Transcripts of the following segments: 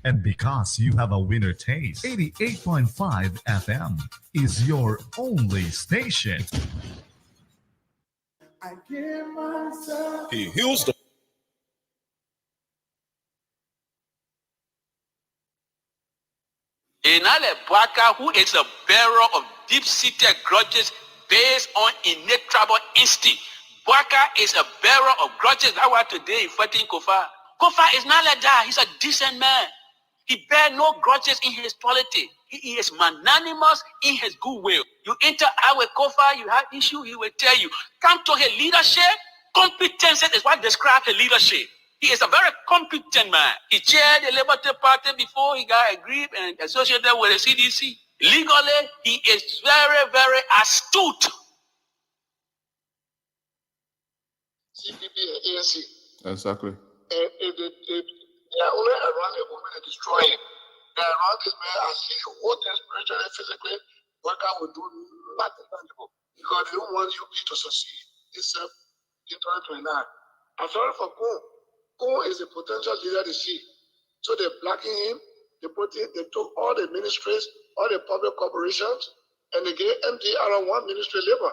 And because you have a winner taste, 88.5 FM is your only station. I give myself. He heals the Inale Bwaka, who is a bearer of deep-seated grudges based on innate tribal instinct. Bwaka is a bearer of grudges. That's why today he's fighting Kofa. Kofa is not like that. He's a decent man. He bears no grudges in his politics. He is magnanimous in his goodwill. You interact with Kofa, you have issue, he will tell you. Come to his leadership. Competence is what describes his leadership. He is a very competent man. He chaired the Liberty Party before he got agreed and associated with the CDC. Legally, he is very, very astute. CPP and ANC. exactly. And they are only around the woman and destroying. They are around this man as he both spiritually and physically. Worker will do nothing tangible because they don't want you to succeed. Except in 2029. I'm sorry for Kun. Kun is a potential leader they see. So they're blocking him. They took all the ministries, all the public corporations, and they gave MDR one ministry labor.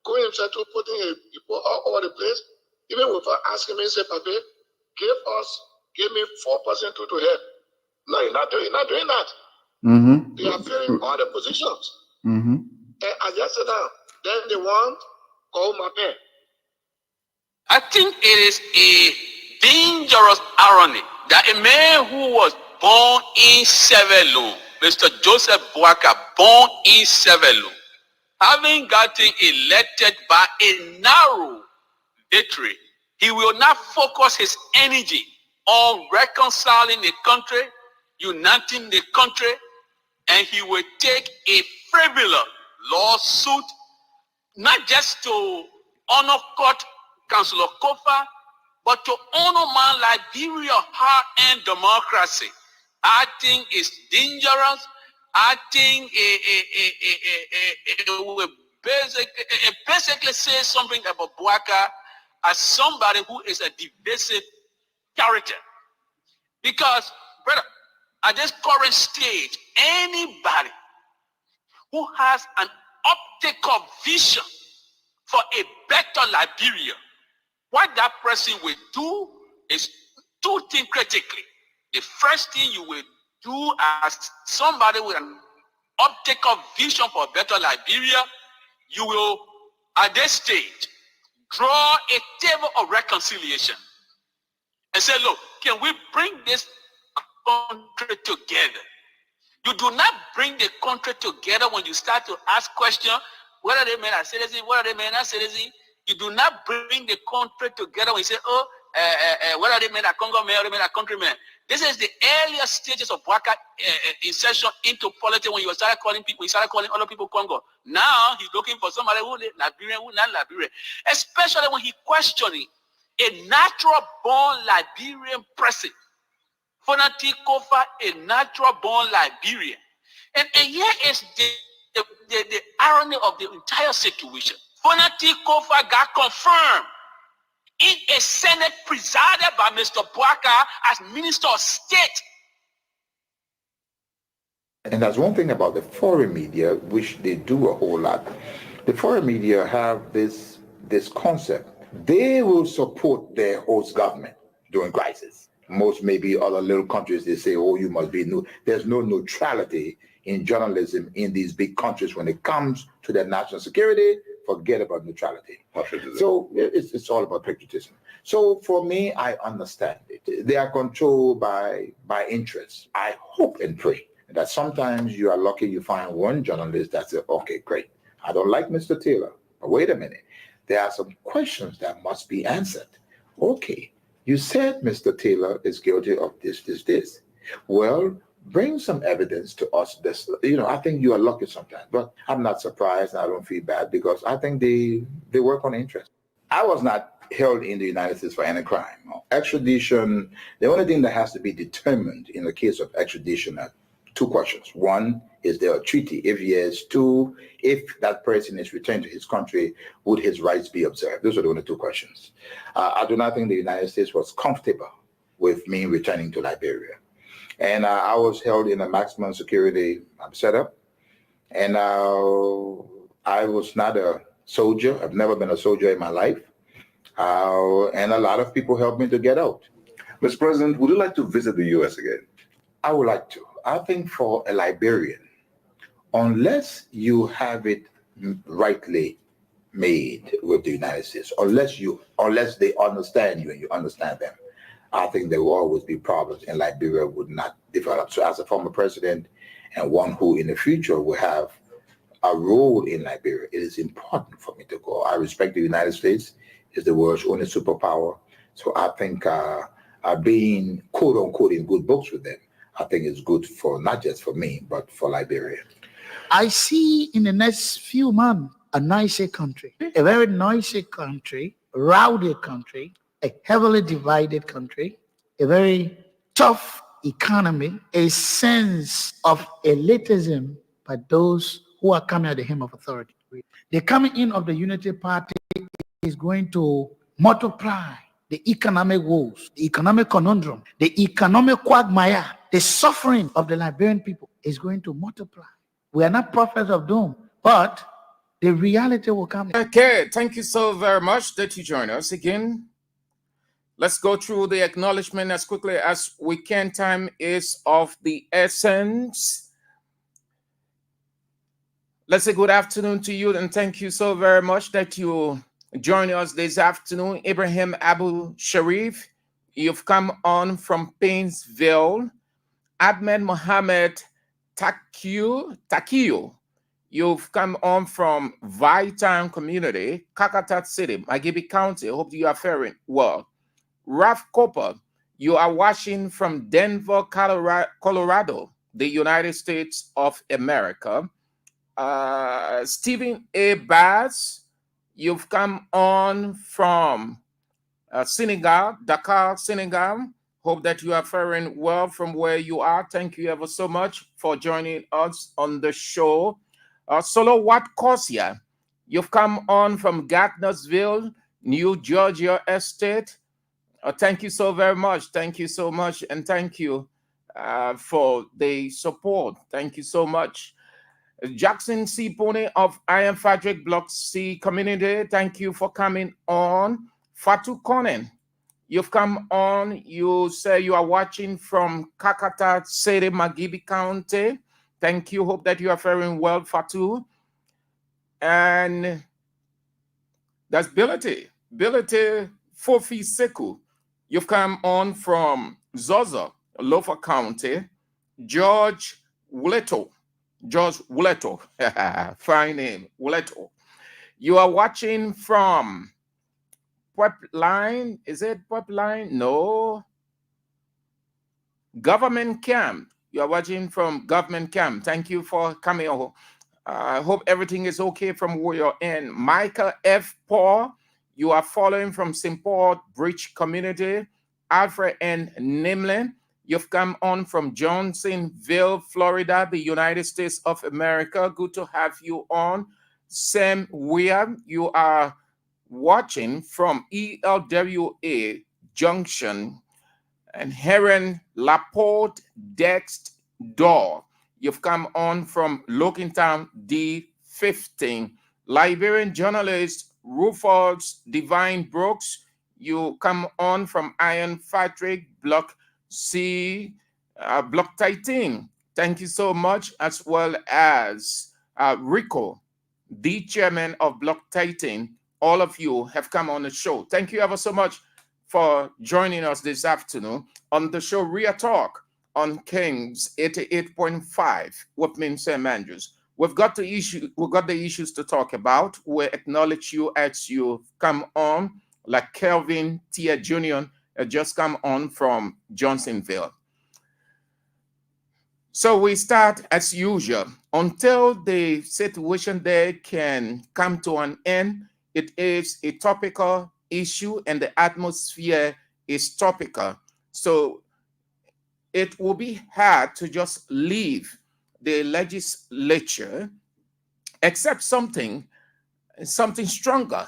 Kun himself to putting people all over the place, even without asking me, say, Papi, give me 4% to help. No, you're not doing that. Mm-hmm. They are filling all the positions. Mm-hmm. And as yesterday, then they want call my pen. I think it is a dangerous irony that a man who was born in Sevelu, Mr. Joseph Bwaka, born in Sevelu, having gotten elected by a narrow victory, he will not focus his energy on reconciling the country, uniting the country, and he will take a frivolous lawsuit, not just to honor court Councillor Kofa, but to honor man Liberia hard-earned democracy. I think it's dangerous. I think it will basically say something about Bwaka as somebody who is a divisive character. Because, brother, at this current stage, anybody who has an optical vision for a better Liberia, what that person will do is two things critically. The first thing you will do as somebody with an optical vision for a better Liberia, you will, at this stage, draw a table of reconciliation and say, look, can we bring this country together? You do not bring the country together when you start to ask questions, whether they men are citizens, whether they men are citizens. You do not bring the country together when you say, whether they men are Congo men or they men are countrymen. This is the earlier stages of Bwaka insertion into politics when you started calling other people Congo. Now he's looking for somebody who is Liberian, who not Liberian. Especially when he's questioning a natural-born Liberian president. Fonati Kofa, a natural-born Liberian. And here is the irony of the entire situation. Fonati Kofa got confirmed in a Senate presided by Mr. Bwaka as Minister of State. And there's one thing about the foreign media, which they do a whole lot. The foreign media have this concept. They will support their host government during crisis. Most maybe other little countries, they say, oh, you must be new. There's no neutrality in journalism in these big countries when it comes to their national security. Forget about neutrality. So it's all about patriotism. So for me, I understand it. They are controlled by interests. I hope and pray that sometimes you are lucky you find one journalist that says, okay, great. I don't like Mr. Taylor, but wait a minute. There are some questions that must be answered. Okay, you said Mr. Taylor is guilty of this. Well, bring some evidence to us. This, I think you are lucky sometimes, but I'm not surprised. I don't feel bad because I think they work on interest. I was not held in the United States for any crime. Extradition, the only thing that has to be determined in the case of extradition are two questions. One, is there a treaty? If yes. Two, if that person is returned to his country, would his rights be observed? Those are the only two questions. I do not think the United States was comfortable with me returning to Liberia. And I was held in a maximum security setup. And I was not a soldier. I've never been a soldier in my life. And a lot of people helped me to get out. Mr. President, would you like to visit the U.S. again? I would like to. I think for a Liberian, unless you have it rightly made with the United States, unless they understand you and you understand them, I think there will always be problems and Liberia would not develop. So as a former president and one who in the future will have a role in Liberia, it is important for me to go. I respect the United States. It's the world's only superpower. So I think being quote unquote in good books with them, I think is good for not just for me, but for Liberia. I see in the next few months a noisy country, a very noisy country, rowdy country, a heavily divided country, a very tough economy, a sense of elitism by those who are coming at the hem of authority. The coming in of the Unity Party is going to multiply the economic woes, the economic conundrum, the economic quagmire, the suffering of the Liberian people is going to multiply. We are not prophets of doom, but the reality will come. Okay, thank you so very much that you join us again. Let's go through the acknowledgement as quickly as we can. Time is of the essence. Let's say good afternoon to you and thank you so very much that you join us this afternoon. Ibrahim Abu Sharif, you've come on from Painesville. Ahmed Mohammed Takiyo, you've come on from Vitan Community, Kakatat City, Magibi County. I hope you are faring well. Ralph Cooper, you are watching from Denver, Colorado, the United States of America. Stephen A. Bass, you've come on from Senegal, Dakar, Senegal. Hope that you are faring well from where you are. Thank you ever so much for joining us on the show. Solo Wat Corsia, you've come on from Gardnersville, New Georgia Estate. Thank you so very much. Thank you so much. And thank you for the support. Thank you so much. Jackson C. Pony of Iron Fabric Block C Community, thank you for coming on. Fatu Konen, you've come on. You say you are watching from Kakata City, Magibi County. Thank you. Hope that you are faring well, Fatu. And that's Bility Fofi Seku. You've come on from Zozo, Lofa County. George Wuleto, fine name, Wuleto. You are watching from Pipeline. Is it Pipeline? No. Government Camp. You are watching from Government Camp. Thank you for coming on. I hope everything is okay from where you're in. Michael F. Paul, you are following from St. Paul Bridge Community. Alfred N. Nimlin, you've come on from Johnsonville, Florida, the United States of America. Good to have you on. Sam Weir, you are watching from ELWA Junction. And Heron Laporte Dext Door, you've come on from Logantown D15. Liberian journalist Rufus Divine Brooks, you come on from Iron Fabric Block C, Block 13. Thank you so much, as well as Rico, the chairman of Block 13. All of you have come on the show. Thank you ever so much for joining us this afternoon on the show Real Talk on Kings 88.5 with me, Sam Andrews. We've got the issues to talk about. We acknowledge you as you come on, like Kelvin Tia Jr. Just come on from Johnsonville. So we start as usual. Until the situation there can come to an end, it is a topical issue and the atmosphere is topical. So it will be hard to just leave the legislature except something stronger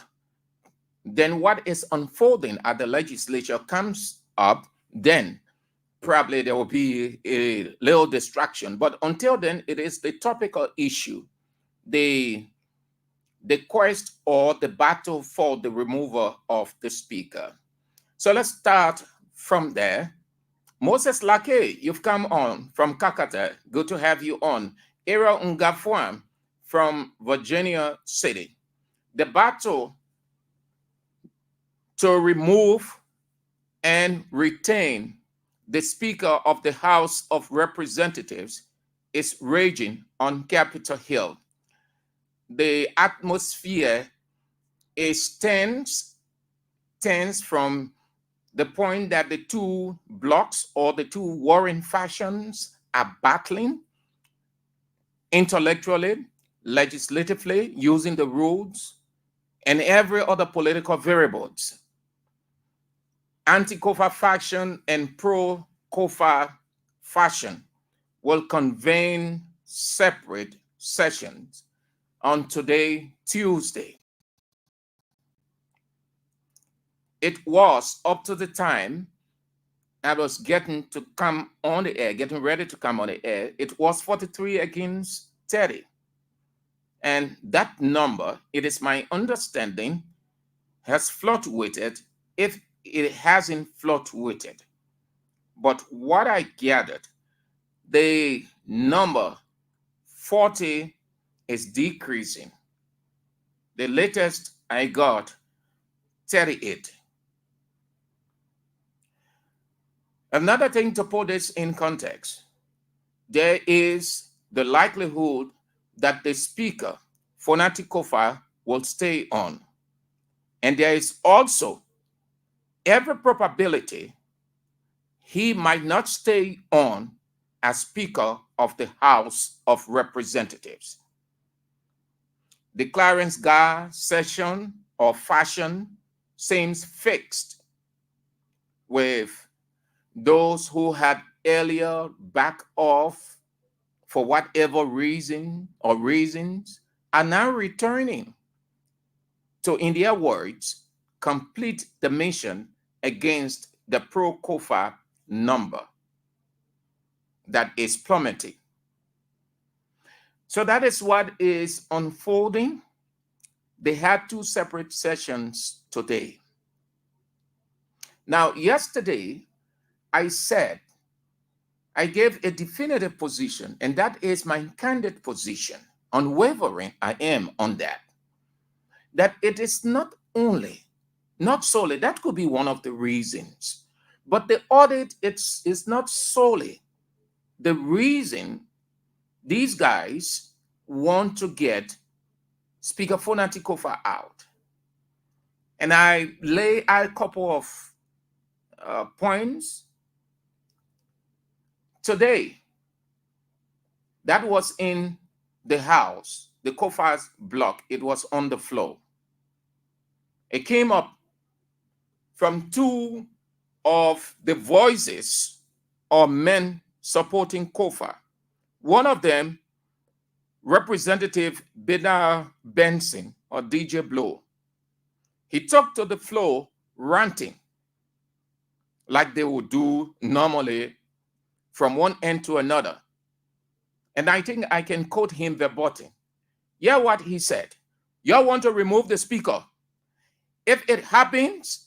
than what is unfolding at the legislature comes up. Then probably there will be a little distraction. But until then, it is the topical issue, the quest or the battle for the removal of the speaker. So let's start from there. Moses Lake, you've come on from Kakata. Good to have you on. Era Ngafwam from Virginia City. The battle to remove and retain the Speaker of the House of Representatives is raging on Capitol Hill. The atmosphere is tense from the point that the two blocks or the two warring factions are battling intellectually, legislatively, using the rules, and every other political variables. Anti-COFA faction and pro-COFA faction will convene separate sessions on today, Tuesday. It was up to the time I was getting ready to come on the air, it was 43 against 30. And that number, it is my understanding, has fluctuated if it hasn't fluctuated. But what I gathered, the number 40 is decreasing. The latest I got, 38. Another thing to put this in context, there is the likelihood that the speaker, Fonati Kofa, will stay on. And there is also every probability he might not stay on as Speaker of the House of Representatives. The Clarence Garr session or fashion seems fixed, with those who had earlier backed off for whatever reason or reasons are now returning to, in their words, complete the mission against the pro-COFA number that is plummeting. So that is what is unfolding. They had two separate sessions today. Now, yesterday, I gave a definitive position, and that is my candid position, unwavering I am on that it is not solely, that could be one of the reasons, but the audit, it's not solely the reason these guys want to get Speaker Fonati Kofa out. And I lay a couple of points today. That was in the House, the Kofa's block. It was on the floor. It came up from two of the voices of men supporting Kofa. One of them, Representative Bernard Benson, or DJ Blow. He took to the floor ranting like they would do normally from one end to another. And I think I can quote him verbatim. Yeah, what he said. Y'all want to remove the speaker. If it happens,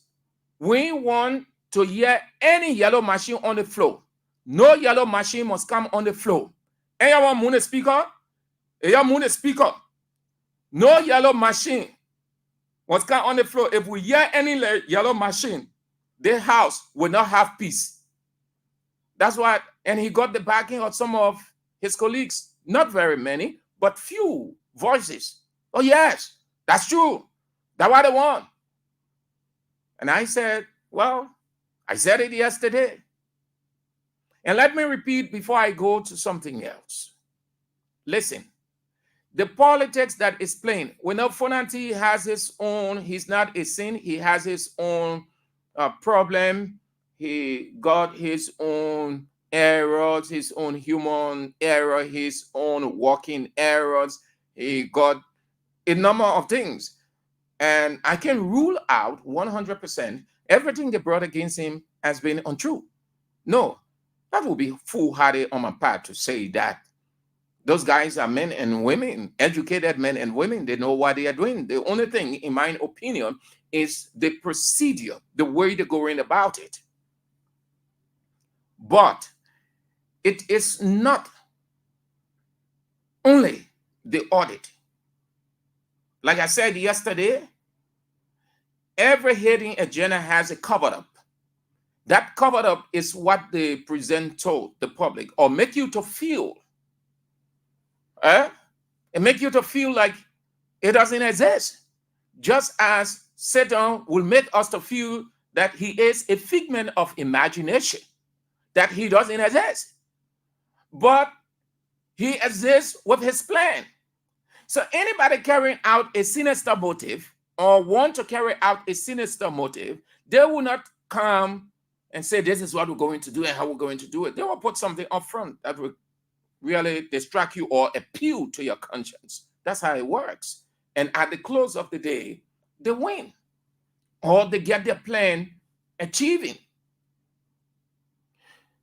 we want to hear any yellow machine on the floor. No yellow machine must come on the floor. Anyone want the speaker? Anyone the speaker? No yellow machine must come on the floor. If we hear any yellow machine, the house will not have peace. That's what, and he got the backing of some of his colleagues, not very many, but few voices. Oh yes, that's true. That's what they want. And I said, well, I said it yesterday. And let me repeat before I go to something else. Listen, the politics that is playing, we know Fonati has his own, he's not a sin, he has his own problem. He got his own errors, his own human error, his own walking errors. He got a number of things. And I can rule out 100% everything they brought against him has been untrue. No, That would be foolhardy on my part to say that. Those guys are men and women, educated men and women. They know what they are doing. The only thing, in my opinion, is the procedure, the way they're going about it. But it is not only the audit. Like I said yesterday, every hidden agenda has a cover-up. That cover-up is what they present to the public, or make you to feel. It make you to feel like it doesn't exist. Just as Satan will make us to feel that he is a figment of imagination, that he doesn't exist. But he exists with his plan. So anybody carrying out a sinister motive or want to carry out a sinister motive, they will not come and say, this is what we're going to do and how we're going to do it. They will put something up front that will really distract you or appeal to your conscience. That's how it works. And at the close of the day, they win, or they get their plan achieving.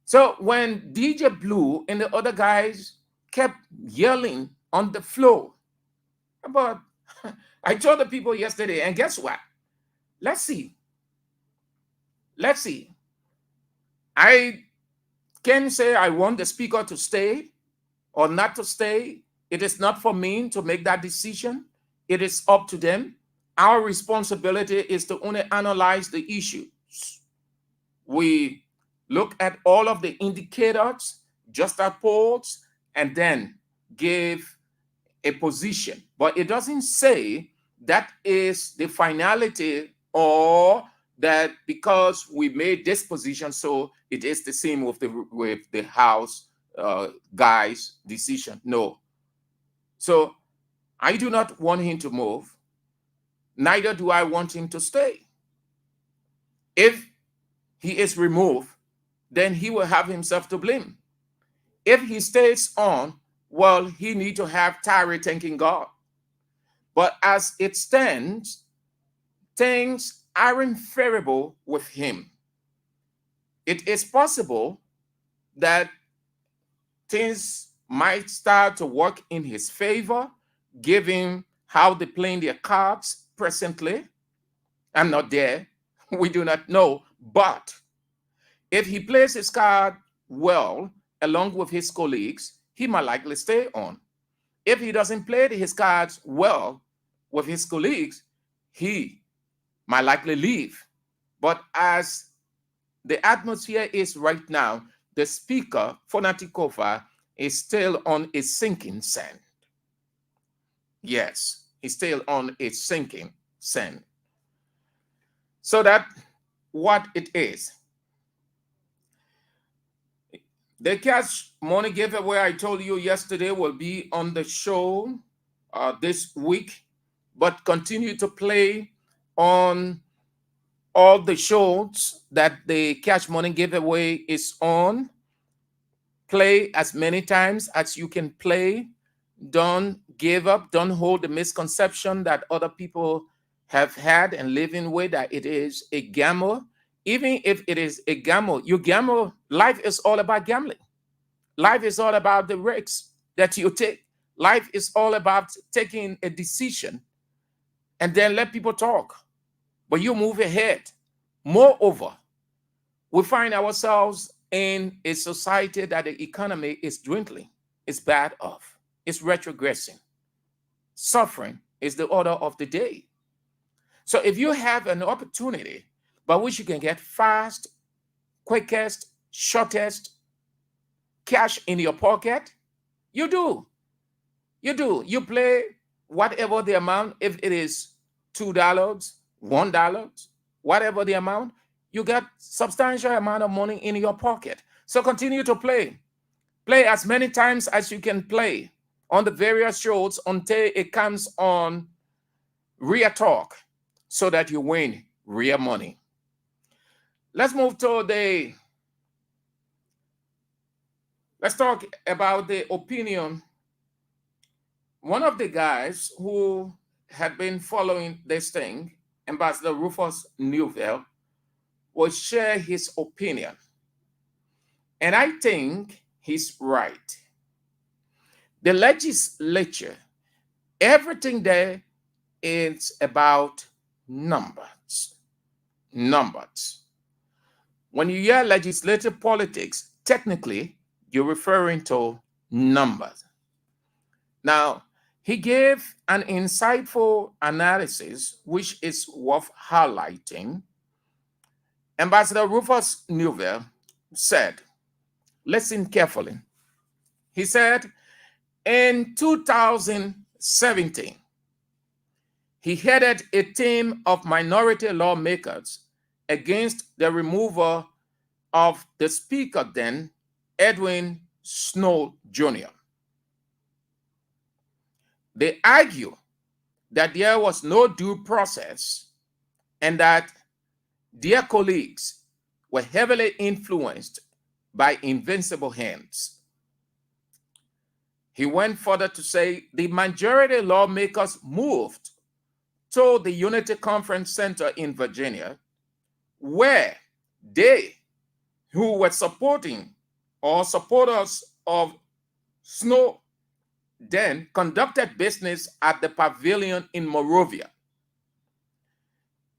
So when DJ Blue and the other guys kept yelling on the floor about, I told the people yesterday, and guess what? Let's see. I can say I want the speaker to stay or not to stay. It is not for me to make that decision. It is up to them. Our responsibility is to only analyze the issues. We look at all of the indicators, just at polls, and then give a position. But it doesn't say that is the finality, or that because we made this position, so it is the same with the House guys' decision. No. So I do not want him to move. Neither do I want him to stay. If he is removed, then he will have himself to blame. If he stays on, well, he need to have Tyree thanking God. But as it stands, things aren't favorable with him. It is possible that things might start to work in his favor, given how they're playing their cards presently. I'm not there. We do not know. But if he plays his card well, along with his colleagues, he might likely stay on. If he doesn't play his cards well with his colleagues, he might likely leave. But as the atmosphere is right now, the speaker, Fonatikova, is still on a sinking sand. Yes, he's still on a sinking sand. So that's what it is. The cash money giveaway I told you yesterday will be on the show this week, but continue to play on all the shows that the cash money giveaway is on. Play as many times as you can play. Don't give up. Don't hold the misconception that other people have had and living with, that it is a gamble. Even if it is a gamble, you gamble. Life is all about gambling. Life is all about the risks that you take. Life is all about taking a decision and then let people talk, but you move ahead. Moreover, we find ourselves in a society that the economy is dwindling, it's bad off, it's retrogressing. Suffering is the order of the day. So if you have an opportunity by which you can get fast, quickest, shortest cash in your pocket, you do. You play whatever the amount, if it is $2, $1, whatever the amount, you get substantial amount of money in your pocket. So continue to play. Play as many times as you can play on the various shows until it comes on real talk, so that you win real money. Let's move to let's talk about the opinion. One of the guys who had been following this thing, Ambassador Rufus Newville, will share his opinion. And I think he's right. The legislature, everything there is about numbers. Numbers. When you hear legislative politics, technically, you're referring to numbers. Now, he gave an insightful analysis, which is worth highlighting. Ambassador Rufus Newville said, listen carefully. He said, in 2017, he headed a team of minority lawmakers against the removal of the Speaker then, Edwin Snow Jr. They argue that there was no due process and that their colleagues were heavily influenced by invincible hands. He went further to say the majority lawmakers moved to the Unity Conference Center in Virginia, where they, who were supporting or supporters of Snow, then conducted business at the pavilion in Monrovia.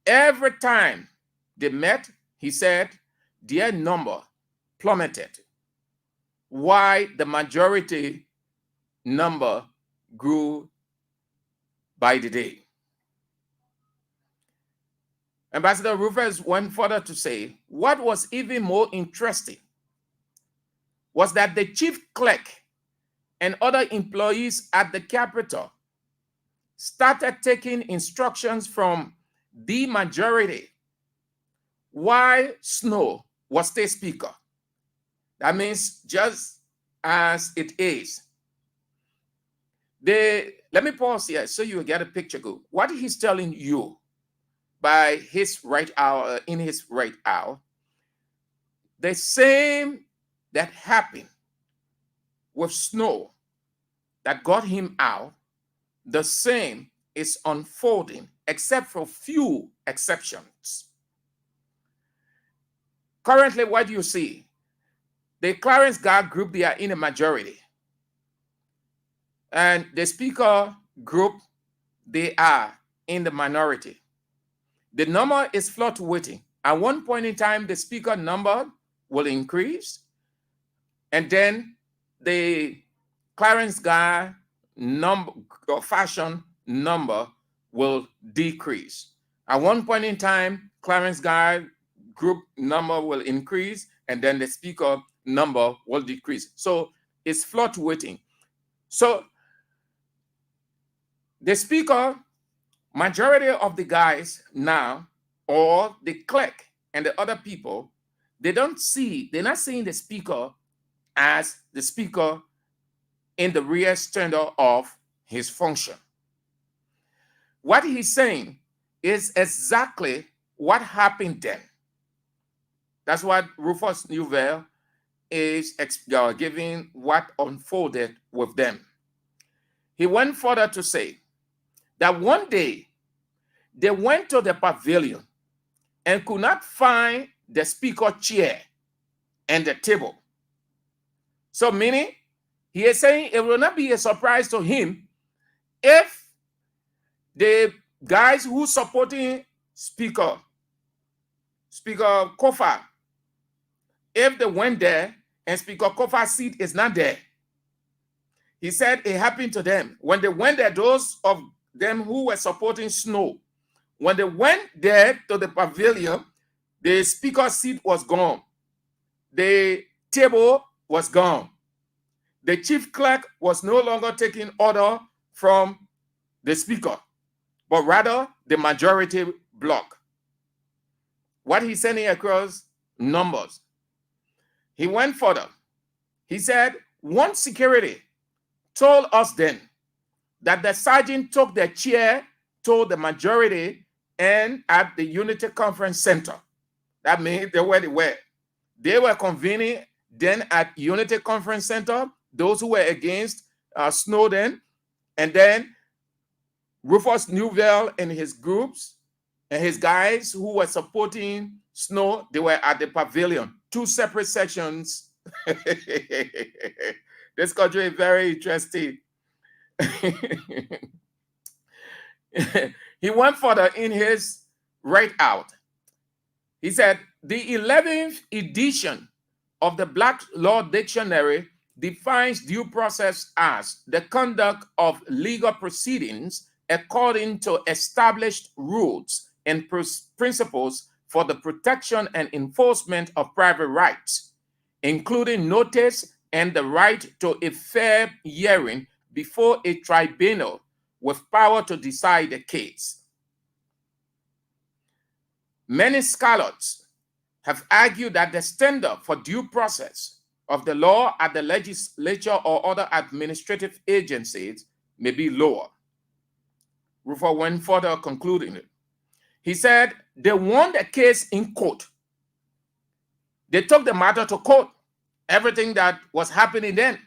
Every time they met, he said, their number plummeted, while the majority number grew by the day. Ambassador Rufus went further to say, what was even more interesting was that the chief clerk and other employees at the Capitol started taking instructions from the majority while Snow was state speaker. That means just as it is. Let me pause here so you get a picture good. What he's telling you by his right hour, in his right hour, the same that happened with Snow that got him out, the same is unfolding, except for few exceptions. Currently, what do you see? The Clarence Guard group, they are in a majority. And the speaker group, they are in the minority. The number is fluctuating. At one point in time, the speaker number will increase, and then the Clarence Guard number or fashion number will decrease. At one point in time, Clarence Guard group number will increase, and then the speaker number will decrease. So it's fluctuating. So the speaker, majority of the guys now, or the clerk and the other people, they're not seeing the speaker as the speaker in the real standard of his function. What he's saying is exactly what happened then. That's what Rufus Newville is giving what unfolded with them. He went further to say that one day they went to the pavilion and could not find the speaker chair and the table. So meaning, he is saying it will not be a surprise to him if the guys who supporting Speaker Kofa, if they went there and Speaker Kofa's seat is not there. He said it happened to them. When they went there, those of them who were supporting Snow, when they went there to the pavilion, the speaker's seat was gone. The table was gone. The chief clerk was no longer taking order from the speaker, but rather the majority bloc. What he's sending across numbers. He went further. He said, one security told us then that the sergeant took the chair to the majority and at the Unity Conference Center. That means they were. They were convening then at Unity Conference Center, those who were against Snowden, and then Rufus Newville and his groups and his guys who were supporting Snow, they were at the pavilion, two separate sections This country is very interesting. He went further in his write out. He said, the 11th edition of the Black Law Dictionary defines due process as the conduct of legal proceedings according to established rules and principles for the protection and enforcement of private rights, including notice and the right to a fair hearing before a tribunal with power to decide the case. Many scholars have argued that the standard for due process of the law at the legislature or other administrative agencies may be lower. Rufus went further, concluding it. He said they won the case in court. They took the matter to court, everything that was happening then.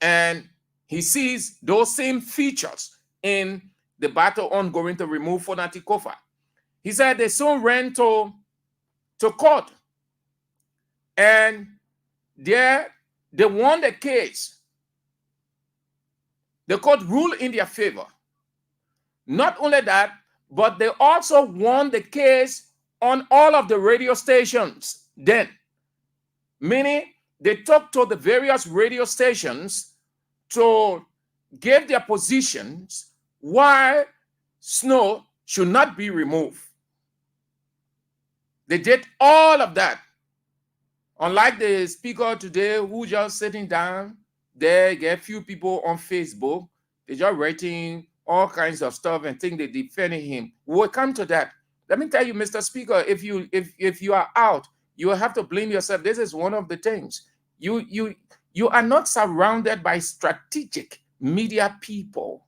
And he sees those same features in the battle ongoing to remove Fonati Kofa. He said they soon ran to court, and there they won the case. The court ruled in their favor. Not only that, but they also won the case on all of the radio stations then. Meaning they talked to the various radio stations to give their positions why snow should not be removed. They did all of that. Unlike the speaker today who just sitting down there, get a few people on Facebook, they're just writing all kinds of stuff and think they're defending him. We'll come to that. Let me tell you, Mr. Speaker, if you are out, you will have to blame yourself. This is one of the things. You are not surrounded by strategic media people.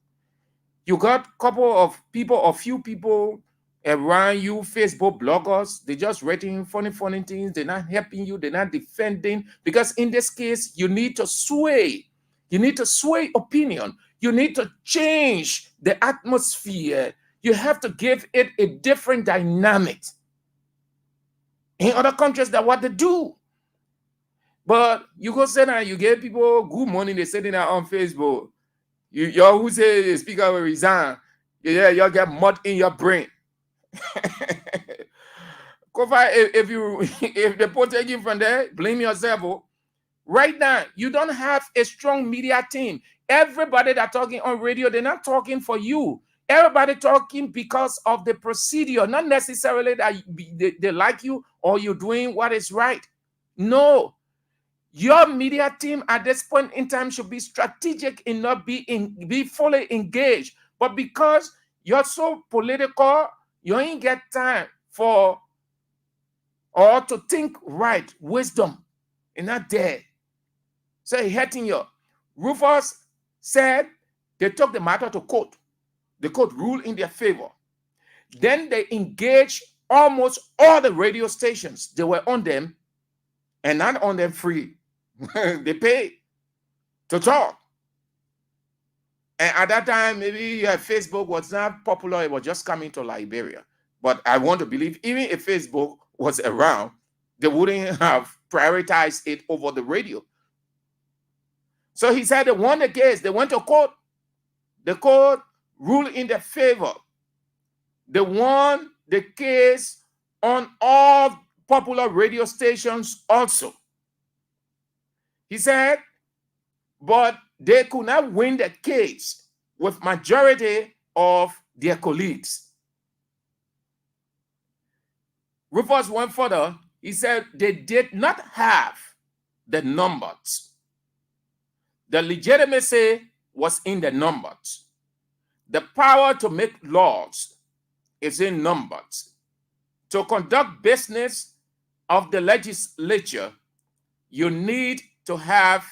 You got a couple of people, a few people around you, Facebook bloggers, they're just writing funny things. They're not helping you. They're not defending. Because in this case, you need to sway. You need to sway opinion. You need to change the atmosphere. You have to give it a different dynamic. In other countries, that's what they do. But you go sit down, you give people good money, they're sitting there on Facebook. Y'all who say the speaker will resign, yeah, y'all get mud in your brain. Kofa, if they protect you from there, blame yourself. Oh. Right now, you don't have a strong media team. Everybody that's talking on radio, they're not talking for you. Everybody talking because of the procedure, not necessarily that they like you or you're doing what is right. No. Your media team at this point in time should be strategic and not be fully engaged. But because you're so political, you ain't get time for or to think right, wisdom, and not there. So it's hurting you. Rufus said they took the matter to court. The court ruled in their favor. Then they engaged almost all the radio stations. They were on them and not on them free. They paid to talk. And at that time, maybe Facebook was not popular. It was just coming to Liberia. But I want to believe even if Facebook was around, they wouldn't have prioritized it over the radio. So he said they won the case. They went to court. The court ruled in their favor. They won the case on all popular radio stations also. He said, but they could not win the case with majority of their colleagues. Rufus went further. He said they did not have the numbers. The legitimacy was in the numbers. The power to make laws is in numbers. To conduct business of the legislature, you need to have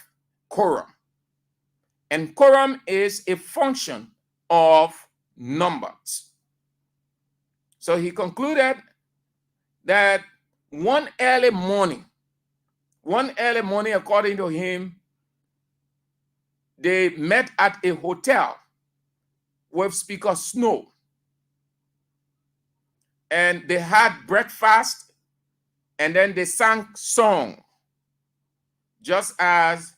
quorum. And quorum is a function of numbers. So he concluded that one early morning, according to him, they met at a hotel with Speaker Snow. And they had breakfast, and then they sang song. just as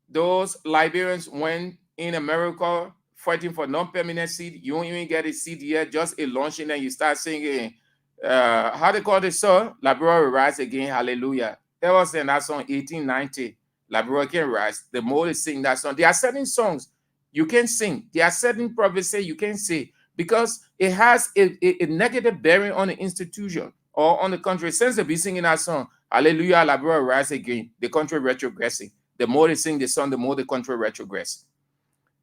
those Liberians went in America fighting for non-permanent seat. You won't even get a seat yet, just a launching, and you start singing, how they call this song? Liberia will rise again, hallelujah. That was in that song, 1890. Liberia can rise. The more they sing that song, there are certain songs you can sing. There are certain prophecies you can say because it has a negative bearing on the institution or on the country. Since they be singing that song, hallelujah, Liberia will rise again, the country retrogressing. The more they sing the song, the more the country retrogress.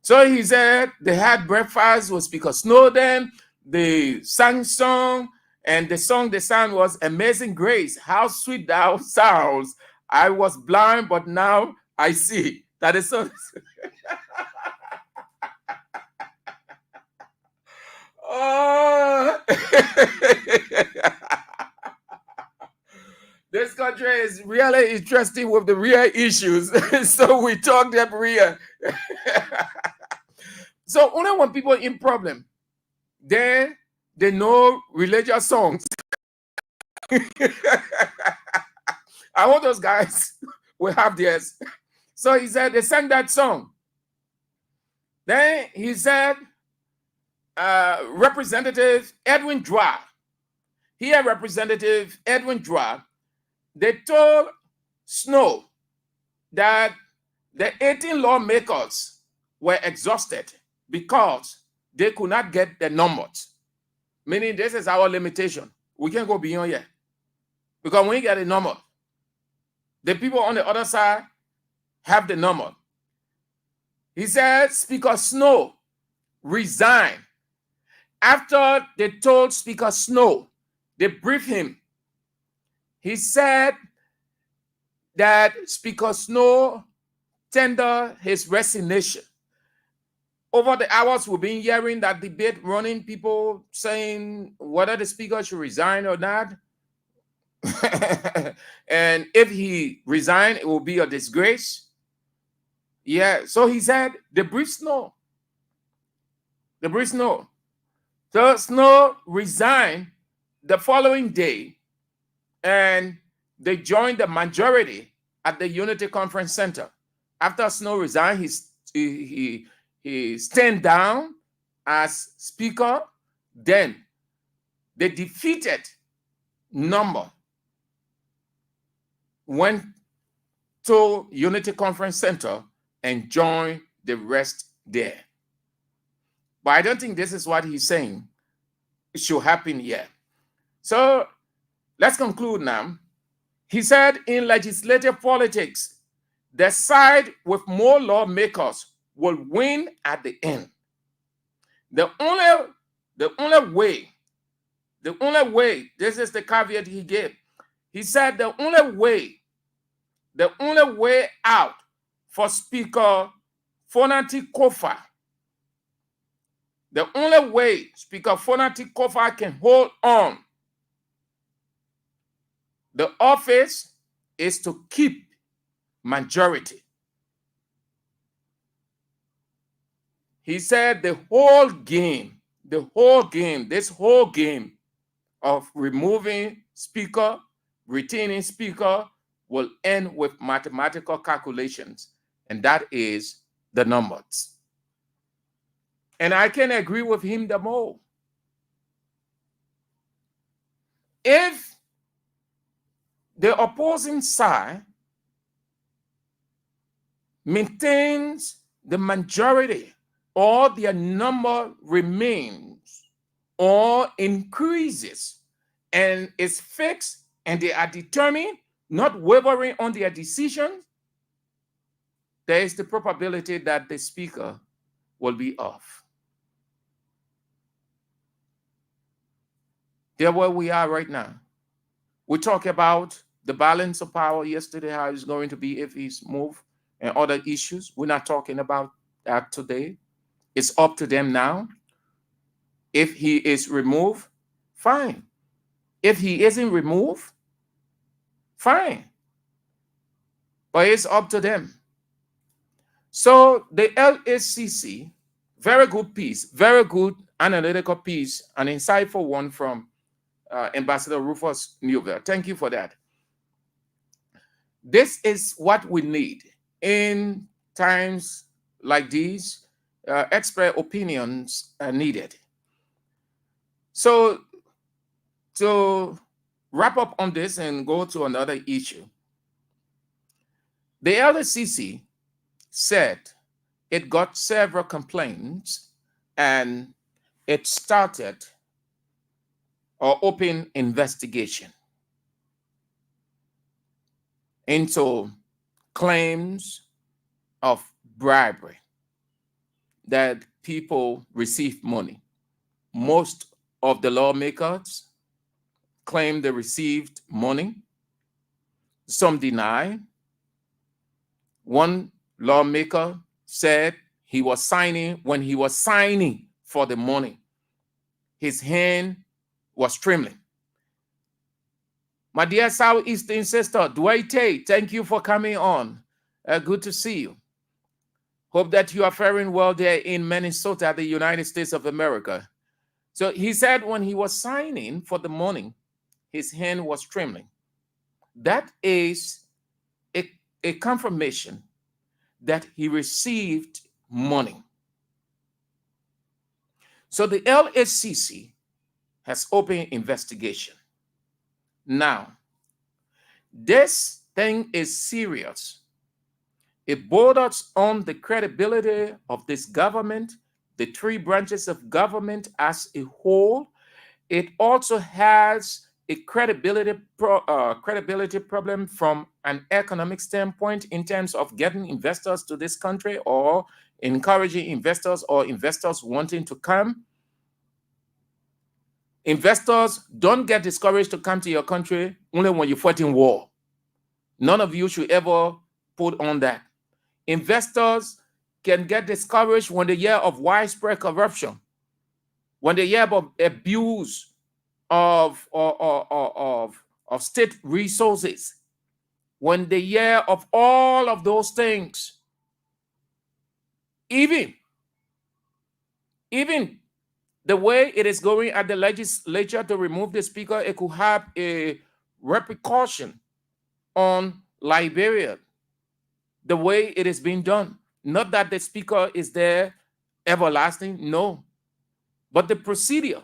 So he said they had breakfast with Speaker Snowden. They sang song, and the song they sang was Amazing Grace. How sweet thou sounds. I was blind, but now I see. That is so. Oh. This country is really interesting with the real issues. So we talk them real. So only when people in problem, they know religious songs. I want those guys will have theirs. So he said they sang that song. Then he said, Representative Edwin Dra, here Representative Edwin Dra, they told Snow that the 18 lawmakers were exhausted because they could not get the numbers. Meaning this is our limitation. We can't go beyond here. Because when you get a number, the people on the other side have the number. He said Speaker Snow resigned. After they told Speaker Snow, they briefed him. He said that Speaker Snow tendered his resignation. Over the hours, we've been hearing that debate running, people saying whether the speaker should resign or not. And if he resigned, it will be a disgrace. Yeah, so he said the brief Snow. The brief Snow. So Snow resigned the following day, and they joined the majority at the Unity Conference Center. After Snow resigned, he stand down as speaker. Then the defeated number went to Unity Conference Center and joined the rest there. But I don't think this is what he's saying it should happen here. So let's conclude now. He said in legislative politics, the side with more lawmakers will win at the end. The only way, this is the caveat he gave. He said the only way out for Speaker Fonati Kofa, the only way Speaker Fonati Kofa can hold on the office is to keep majority. He said this whole game of removing speaker, retaining speaker will end with mathematical calculations, and that is the numbers. And I can agree with him the more. If the opposing side maintains the majority or their number remains or increases and is fixed and they are determined, not wavering on their decisions, there is the probability that the speaker will be off. There where we are right now. We talked about the balance of power yesterday, how it's going to be if he's moved and other issues. We're not talking about that today. It's up to them now. If he is removed, fine. If he isn't removed, fine. But it's up to them. So the LHCC, very good piece, very good analytical piece, an insightful one from Ambassador Rufus Newville. Thank you for that. This is what we need in times like these. Expert opinions are needed. So to wrap up on this and go to another issue, the LSCC said it got several complaints and it started or open investigation into claims of bribery, that people receive money. Most of the lawmakers claim they received money. Some deny. One lawmaker said when he was signing for the money, his hand was trembling. My dear Southeastern sister, Dwight, thank you for coming on. Good to see you. Hope that you are faring well there in Minnesota, the United States of America. So he said when he was signing for the money, his hand was trembling. That is a confirmation that he received money. So the LSCC has opened investigation. Now, this thing is serious. It borders on the credibility of this government, the three branches of government as a whole. It also has a credibility problem from an economic standpoint in terms of getting investors to this country or encouraging investors or investors wanting to come. Investors don't get discouraged to come to your country only when you're fighting war. None of you should ever put on that. Investors can get discouraged when they hear of widespread corruption, when they hear of abuse of state resources, when they hear of all of those things. Even the way it is going at the legislature to remove the speaker, it could have a repercussion on Liberia, the way it is being done. Not that the speaker is there everlasting, no. But the procedure,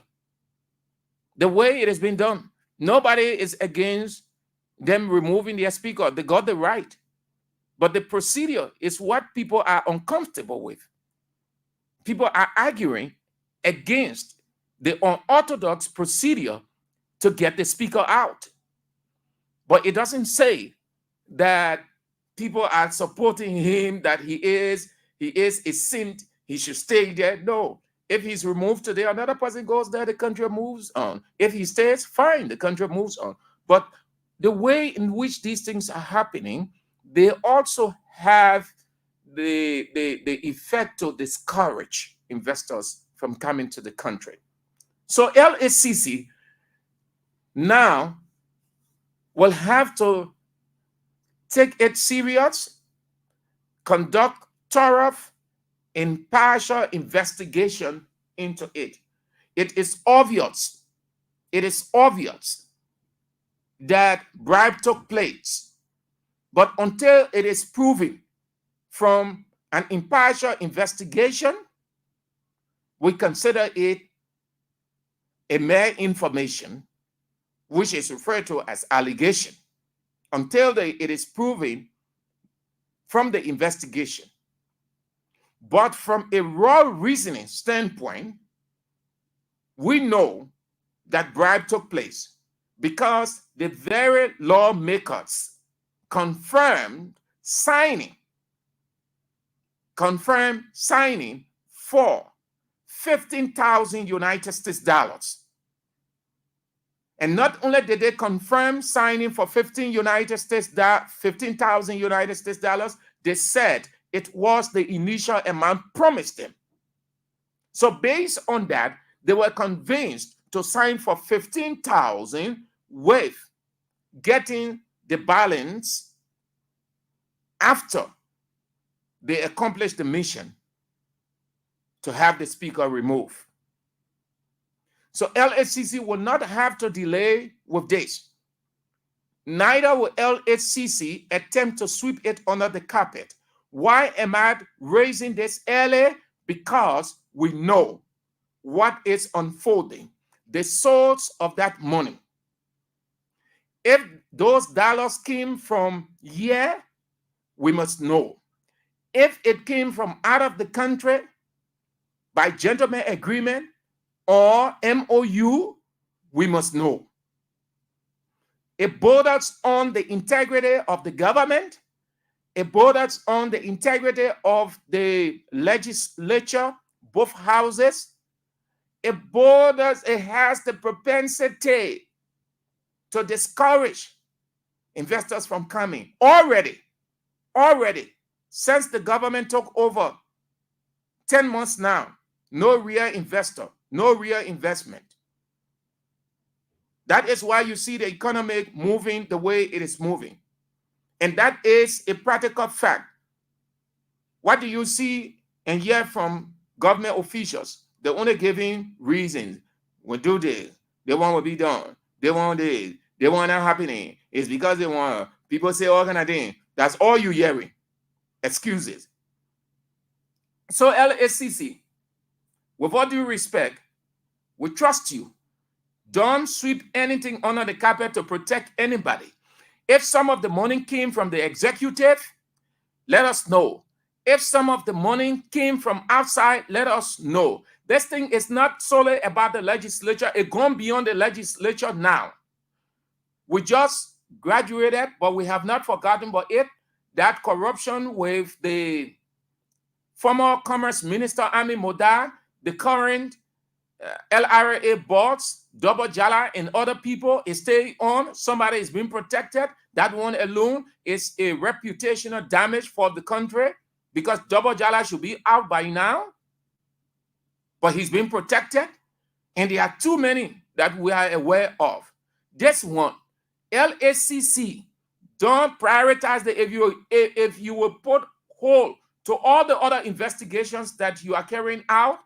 the way it has been done, nobody is against them removing their speaker. They got the right. But the procedure is what people are uncomfortable with. People are arguing against the unorthodox procedure to get the speaker out. But it doesn't say that people are supporting him, that he is a saint, he should stay there. No. If he's removed today, another person goes there, the country moves on. If he stays, fine, the country moves on. But the way in which these things are happening, they also have the effect to discourage investors from coming to the country. So LSCC now will have to take it serious, conduct thorough, impartial investigation into it. It is obvious that bribe took place, but until it is proven from an impartial investigation, we consider it a mere information, which is referred to as allegation, until it is proven from the investigation. But from a raw reasoning standpoint, we know that bribe took place because the very lawmakers confirmed signing for 15,000 United States dollars. And not only did they confirm signing for 15,000 United States dollars, they said it was the initial amount promised them. So based on that, they were convinced to sign for 15,000 with getting the balance after they accomplished the mission to have the speaker removed. So LSCC will not have to delay with this. neither will LHCC attempt to sweep it under the carpet. Why am I raising this early? Because we know what is unfolding, the source of that money. If those dollars came from here, we must know. If it came from out of the country by gentleman agreement or MOU, we must know. It borders on the integrity of the government. It borders on the integrity of the legislature, both houses. It has the propensity to discourage investors from coming. Already, since the government took over 10 months now, no real investor, no real investment. That is why you see the economy moving the way it is moving. And that is a practical fact. What do you see and hear from government officials? They're only giving reasons. We'll do this. They want to be done. They want this. They want that happening. It's because they want. People say all kind of things. That's all you're hearing. Excuses. So LHCC, with all due respect, we trust you. Don't sweep anything under the carpet to protect anybody. If some of the money came from the executive, let us know. If some of the money came from outside, let us know. This thing is not solely about the legislature. It's gone beyond the legislature now. We just graduated, but we have not forgotten about it. That corruption with the former Commerce Minister, Ami Modar, the current LRA boards, Double Jala, and other people is staying on. Somebody is being protected. That one alone is a reputational damage for the country because Double Jala should be out by now, but he's being protected. And there are too many that we are aware of. This one, LHCC, don't prioritize the if you will put hold to all the other investigations that you are carrying out,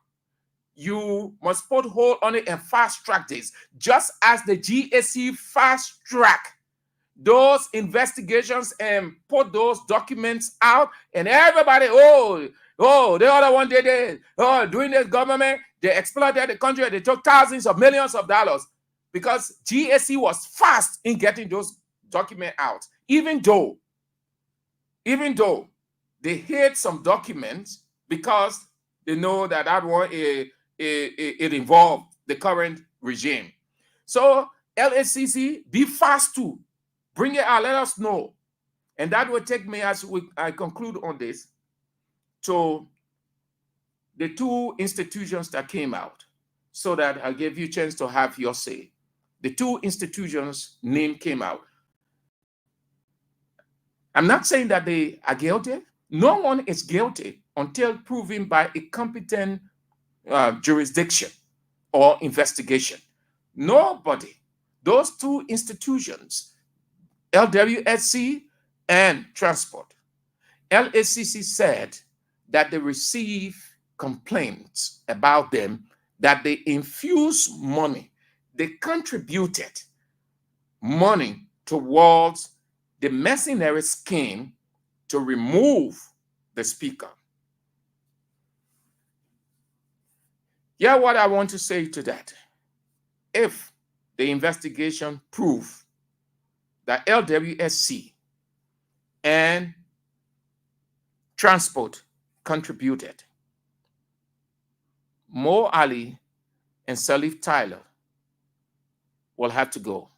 you must put hold on it and fast track this, just as the GSC fast track those investigations and put those documents out, and everybody, the other one did it. Doing this government, they exploited the country, they took thousands of millions of dollars because GSC was fast in getting those documents out, even though they hid some documents because they know that one it involved the current regime. So LHCC, be fast to bring it out, let us know. And that will take me, as I conclude on this, to the two institutions that came out, so that I'll give you a chance to have your say. The two institutions' name came out. I'm not saying that they are guilty. No one is guilty until proven by a competent jurisdiction or investigation. Nobody. Those two institutions, LWSC and Transport. LHCC said that they receive complaints about them, that they infuse money. They contributed money towards the mercenary scheme to remove the speaker. Yeah, what I want to say to that, if the investigation proves that LWSC and Transport contributed, Mo Ali and Salif Tyler will have to go.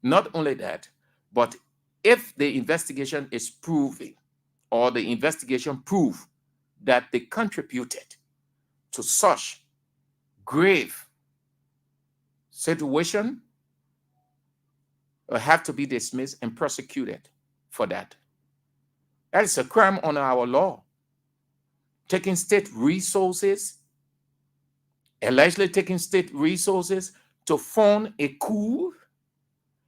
Not only that, but if the investigation is proving, or the investigation prove that they contributed to such grave situation, will have to be dismissed and prosecuted for that. That is a crime under our law. Taking state resources, allegedly taking state resources to fund a coup.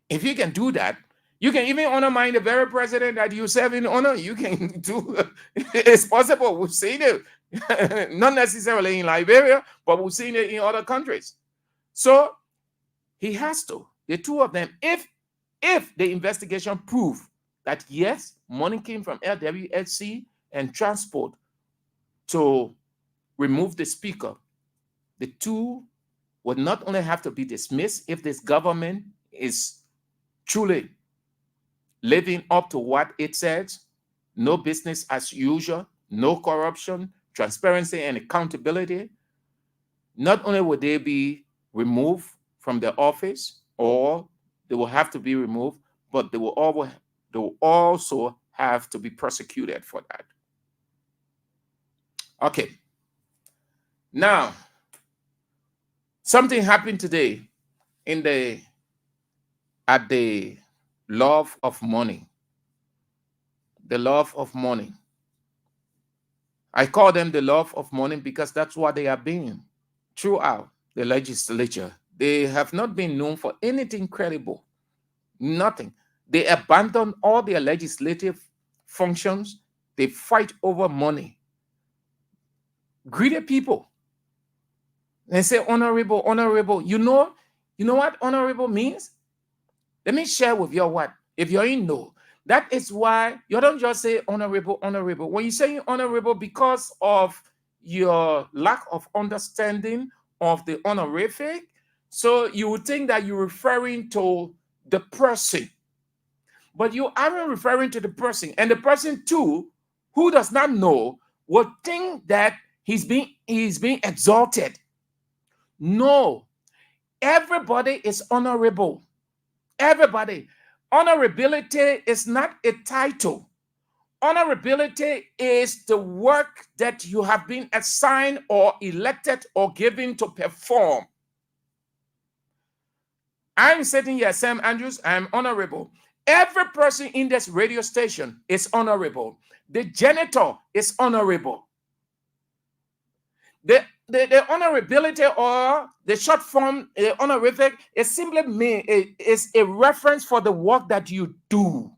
If you can do that, you can even undermine the very president that you serve in honor. You can do it's possible. We've seen it, not necessarily in Liberia, but we've seen it in other countries. So he has to, the two of them, if if the investigation prove that yes, money came from LWHC and transport to remove the speaker, the two would not only have to be dismissed if this government is truly living up to what it says, no business as usual, no corruption, transparency and accountability. Not only would they be removed from the office, or they will have to be removed, but they will also have to be prosecuted for that. Okay. Now, something happened today at the love of money. The love of money. I call them the love of money because that's what they are being throughout the legislature. They have not been known for anything credible. Nothing. They abandon all their legislative functions. They fight over money. Greedy people. They say honorable, honorable. You know what honorable means? Let me share with you what. If you're in know, that is why you don't just say honorable, honorable. When you say honorable because of your lack of understanding of the honorific, so you would think that you're referring to the person, but you aren't referring to the person. And the person too, who does not know, would think that he's being exalted. No, everybody is honorable. Everybody. Honorability is not a title. Honorability is the work that you have been assigned or elected or given to perform. I'm sitting here, Sam Andrews, I'm honorable. Every person in this radio station is honorable. The janitor is honorable. The honorability, or the short form honorific, is simply is a reference for the work that you do.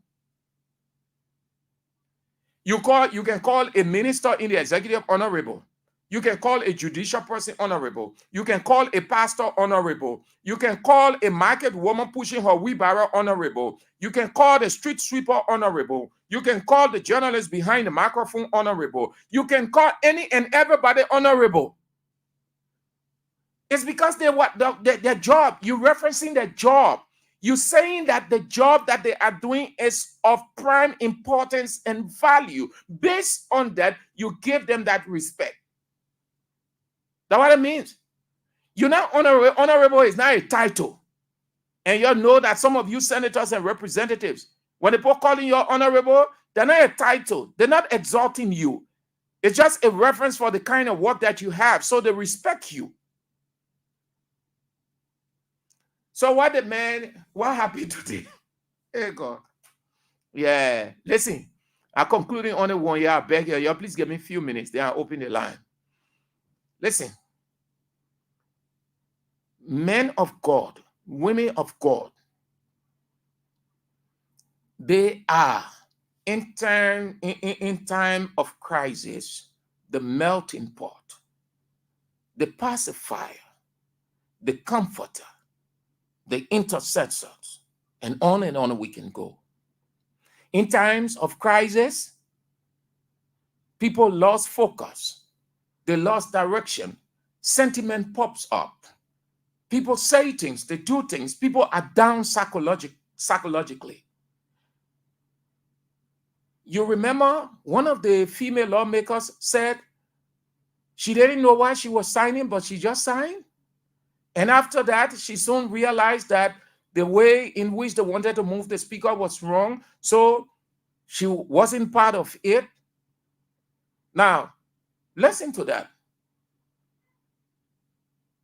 You can call a minister in the executive honorable. You can call a judicial person honorable. You can call a pastor honorable. You can call a market woman pushing her wheelbarrow honorable. You can call the street sweeper honorable. You can call the journalist behind the microphone honorable. You can call any and everybody honorable. It's because their job. You're referencing their job. You're saying that the job that they are doing is of prime importance and value. Based on that, you give them that respect. That's what it means. You're not honorable. Honorable is not a title. And you know that some of you senators and representatives, when people calling you honorable, they're not a title. They're not exalting you. It's just a reference for the kind of work that you have. So they respect you. So what happened today? Hey God. Yeah. Listen, I'm concluding on the one year. I beg you, please give me a few minutes. Then I'll open the line. Listen. Men of God, women of God, they are in time of crisis, the melting pot, the pacifier, the comforter, the intercessors, and on we can go. In times of crisis, people lost focus. They lost direction. Sentiment pops up. People say things, they do things. People are down psychologically. You remember one of the female lawmakers said she didn't know why she was signing, but she just signed. And after that, she soon realized that the way in which they wanted to move the speaker was wrong. So she wasn't part of it. Now, listen to that.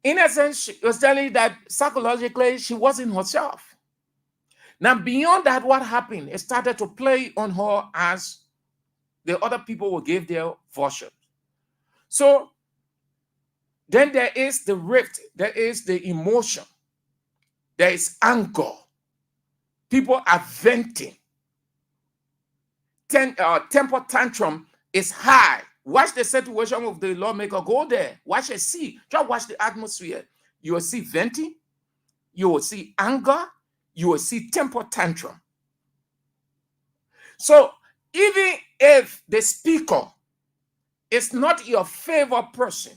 In a sense, she was telling that psychologically, she wasn't herself. Now, beyond that, what happened? It started to play on her as the other people will give their version. So then there is the rift, there is the emotion, there is anger. People are venting. Temper tantrum is high. Watch the situation of the lawmaker. Go there. Watch and see. Just watch the atmosphere. You will see venting. You will see anger. you will see temper tantrum. So even if the speaker is not your favorite person,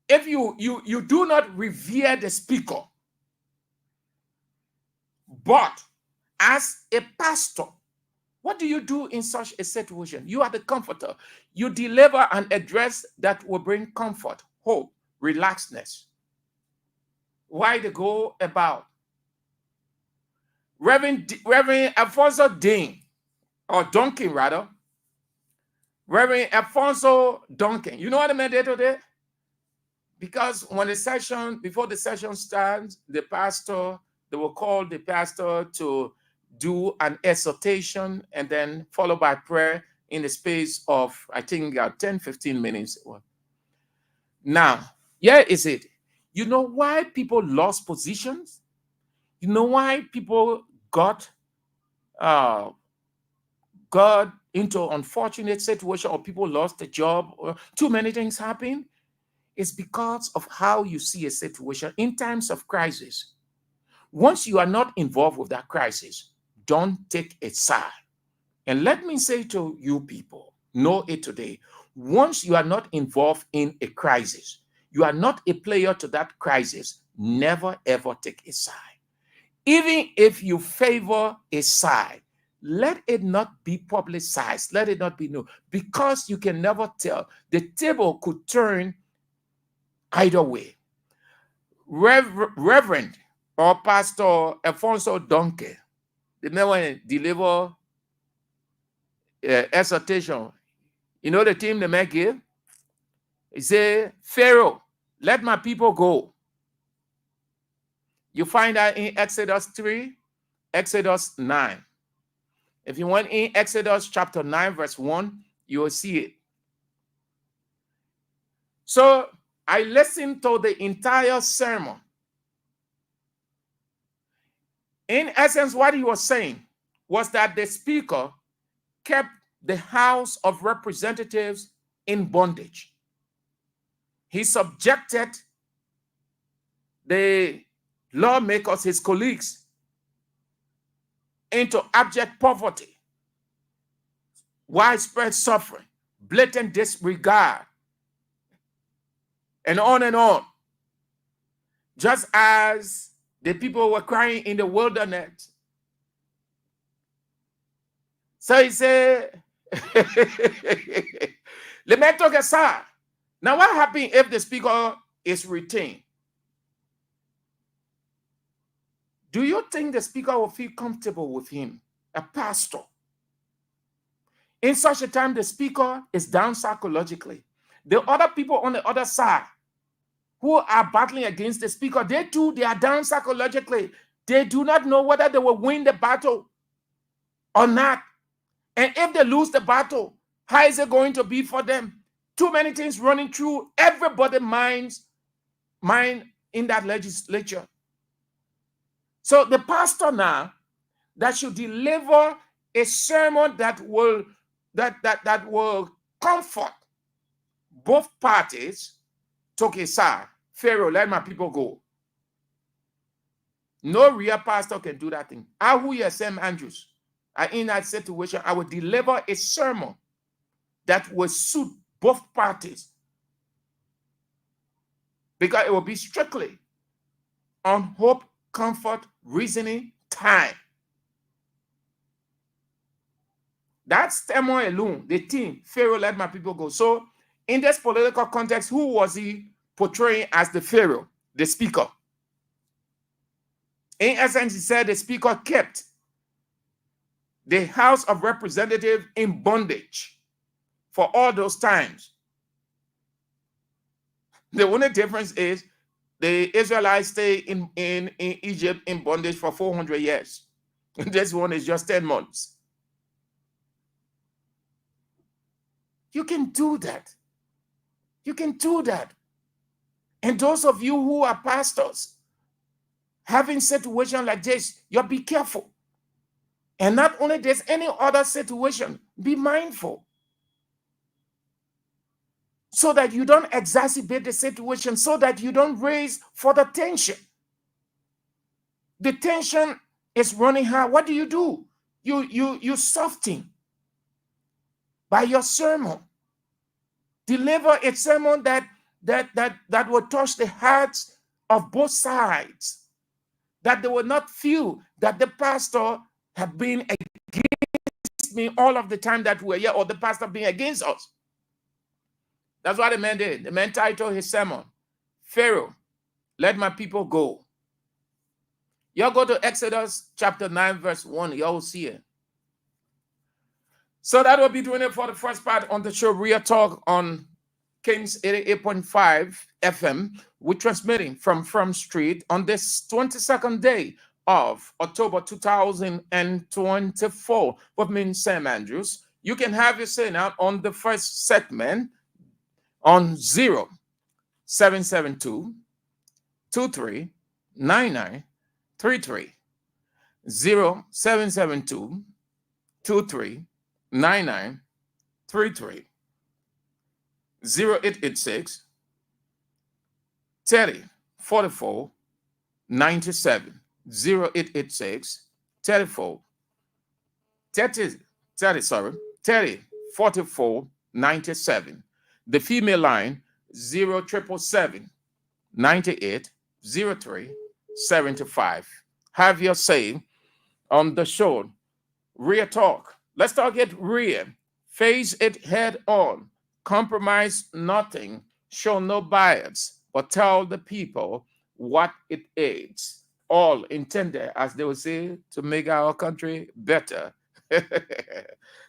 if you do not revere the speaker, but as a pastor, what do you do in such a situation? You are the comforter. You deliver an address that will bring comfort, hope, relaxedness. Why they go about? Reverend Alfonso Dean, or Duncan rather, Reverend Alfonso Duncan. You know what I meant today? Because when before the session starts, they will call the pastor to do an exhortation and then followed by prayer in the space of, I think, 10, 15 minutes. Now, here is it. You know why people lost positions? You know why people got into unfortunate situation, or people lost a job, or too many things happen? It's because of how you see a situation in times of crisis. Once you are not involved with that crisis, don't take a side. And let me say to you people, know it today. Once you are not involved in a crisis, you are not a player to that crisis, never ever take a side. Even if you favor a side, let it not be publicized. Let it not be known, because you can never tell. The table could turn either way. Reverend or Pastor Alfonso Donkey, they never deliver exhortation. You know the team they may give? He say, Pharaoh, let my people go. You find that in Exodus 3, Exodus 9. If you went in Exodus chapter 9, verse 1, you will see it. So I listened to the entire sermon. In essence, what he was saying was that the speaker kept the House of Representatives in bondage. He subjected the lawmakers, his colleagues, into abject poverty, widespread suffering, blatant disregard, and on and on. Just as the people were crying in the wilderness. So he said, let me talk aside. Now, what happens if the speaker is retained? Do you think the speaker will feel comfortable with him, a pastor? In such a time, the speaker is down psychologically. The other people on the other side who are battling against the speaker, they are down psychologically. They do not know whether they will win the battle or not. And if they lose the battle, how is it going to be for them? Too many things running through everybody's mind in that legislature. So the pastor now that should deliver a sermon that will comfort both parties took a side. Pharaoh, let my people go. No real pastor can do that thing. I who you Sam Andrews are in that situation. I will deliver a sermon that will suit both parties, because it will be strictly on hope, comfort, reasoning, time. That's turmoil alone. The team, Pharaoh, let my people go. So in this political context, who was he portraying as the Pharaoh, the speaker? In essence, he said the speaker kept the House of Representatives in bondage for all those times. The only difference is the Israelites stay in Egypt in bondage for 400 years. This one is just 10 months. You can do that. You can do that. And those of you who are pastors, having situation like this, you be careful. And not only this, any other situation, be mindful, so that you don't exacerbate the situation, so that you don't raise further tension. The tension is running high. What do? You soften by your sermon. Deliver a sermon that will touch the hearts of both sides, that they will not feel that the pastor had been against me all of the time that we're here, or the pastor being against us. That's what the man did. The man titled his sermon, Pharaoh, let my people go. Y'all go to Exodus chapter 9, verse 1. Y'all will see it. So that will be doing it for the first part on the show, Real Talk on Kings 88.5 FM. We're transmitting from Firm Street on this 22nd day of October 2024. What means St. Andrews? You can have your say now on the first segment on 0772 2399 33 0772 2399 33 0886 30 44 97 0886 34 30 44 97. The female line 0777 98 03 75. Have your say on the show. Real Talk. Let's talk it real. Face it head on. Compromise nothing. Show no bias, but tell the people what it is. All intended, as they would say, to make our country better.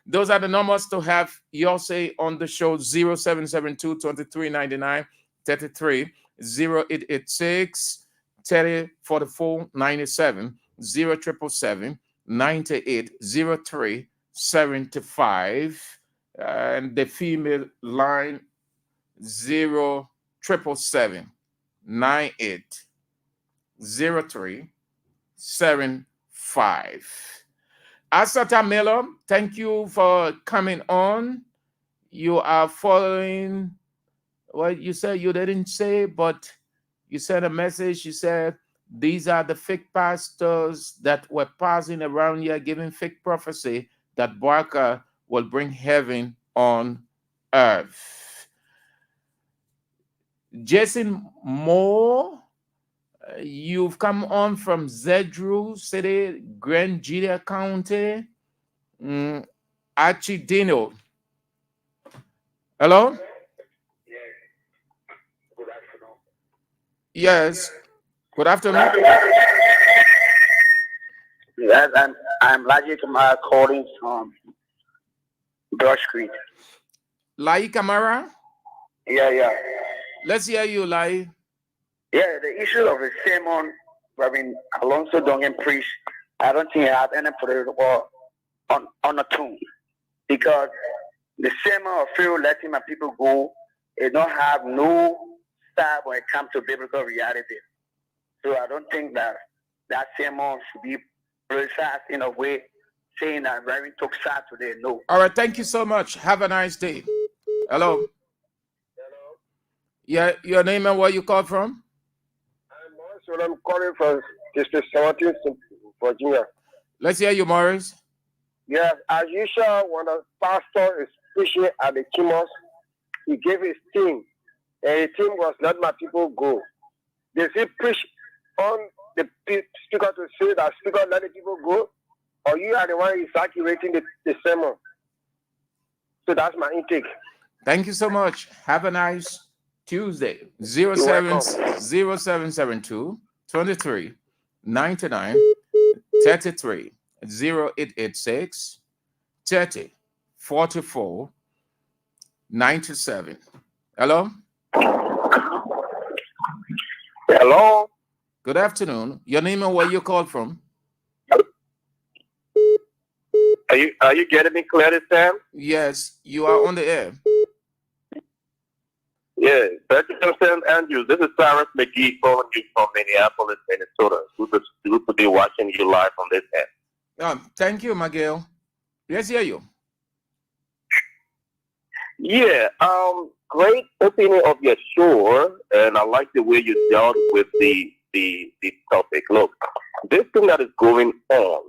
Those are the numbers to have your say on the show. 0772 2399 33 0886 30 44 97 0777 98 03 75, and the female line 0777 98 03 75. Asata Miller, thank you for coming on. You are following what you said. You didn't say, but you sent a message. You said these are the fake pastors that were passing around here giving fake prophecy that Barker will bring heaven on earth. Jason Moore, you've come on from Zedru City, Grand Julia County. Archidino. Hello? Good afternoon. Yes. Good afternoon. Yes, I'm Laji Kamara calling from Brush Creek. Lai Kamara? Yeah. Let's hear you, Lai. Yeah, the issue of the sermon Reverend Alonso Dongen preached, I don't think it had any political on a tune, because the sermon of Pharaoh letting my people go, it don't have no style when it comes to biblical reality. So I don't think that sermon should be politicized in a way saying that Reverend took side today. No. All right, thank you so much. Have a nice day. Hello. Yeah, your name and where you call from? I'm calling from District 17, Virginia. Let's hear you, Morris. Yes, as usual, when a pastor is preaching at the Kimos, he gave his theme, and his theme was "Let my people go." Does he preach on the speaker to say that speaker let the people go, or you are the one exaggerating the sermon? So that's my intake. Thank you so much. Have a nice Tuesday. 0772 23 99 33 0886 30 44 97. Hello? Hello? Good afternoon. Your name and where you call from? Are you getting me clearly, Sam? Yes, you are on the air. Yeah, President St. Andrews, this is Cyrus McGee calling you from Minneapolis, Minnesota. Good to be watching you live on this end. Thank you, Miguel. Let's hear you. Yeah, great opinion of your show, and I like the way you dealt with the topic. Look, this thing that is going on,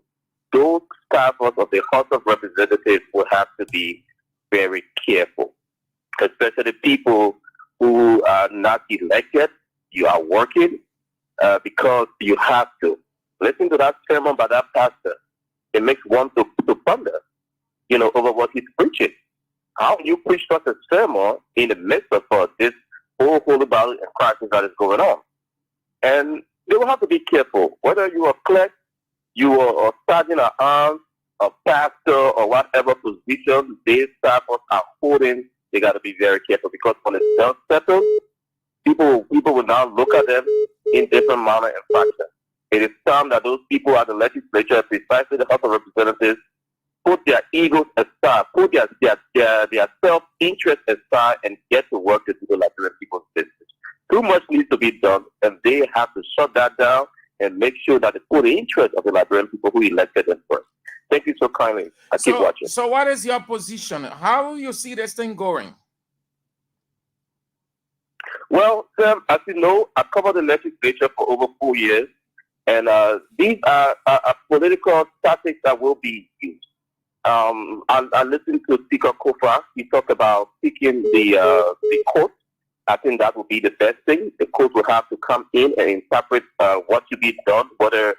those staffers of the House of Representatives will have to be very careful, especially people who are not elected. You are working because you have to. Listen to that sermon by that pastor. It makes one to ponder, over what he's preaching. How you preach such a sermon in the midst of this whole holy battle and crisis that is going on? And they will have to be careful. Whether you are clerk, you are sergeant at arms, a pastor, or whatever position these staffers are holding, they got to be very careful, because when it does settle, people will now look at them in different manner and fashion. It is time that those people at the legislature, precisely the House of Representatives, put their egos aside, put their self-interest aside, and get to work to do the Liberian people's business. Too much needs to be done, and they have to shut that down and make sure that they put the interest of the Liberian people who elected them first. Thank you so kindly. I keep watching. So what is your position? How you see this thing going? Well, Sam, as you know, I covered the legislature for over 4 years, and these are political tactics that will be used. I listened to Speaker Kofa. He talked about picking the court. I think that would be the best thing. The court will have to come in and interpret what should be done, whether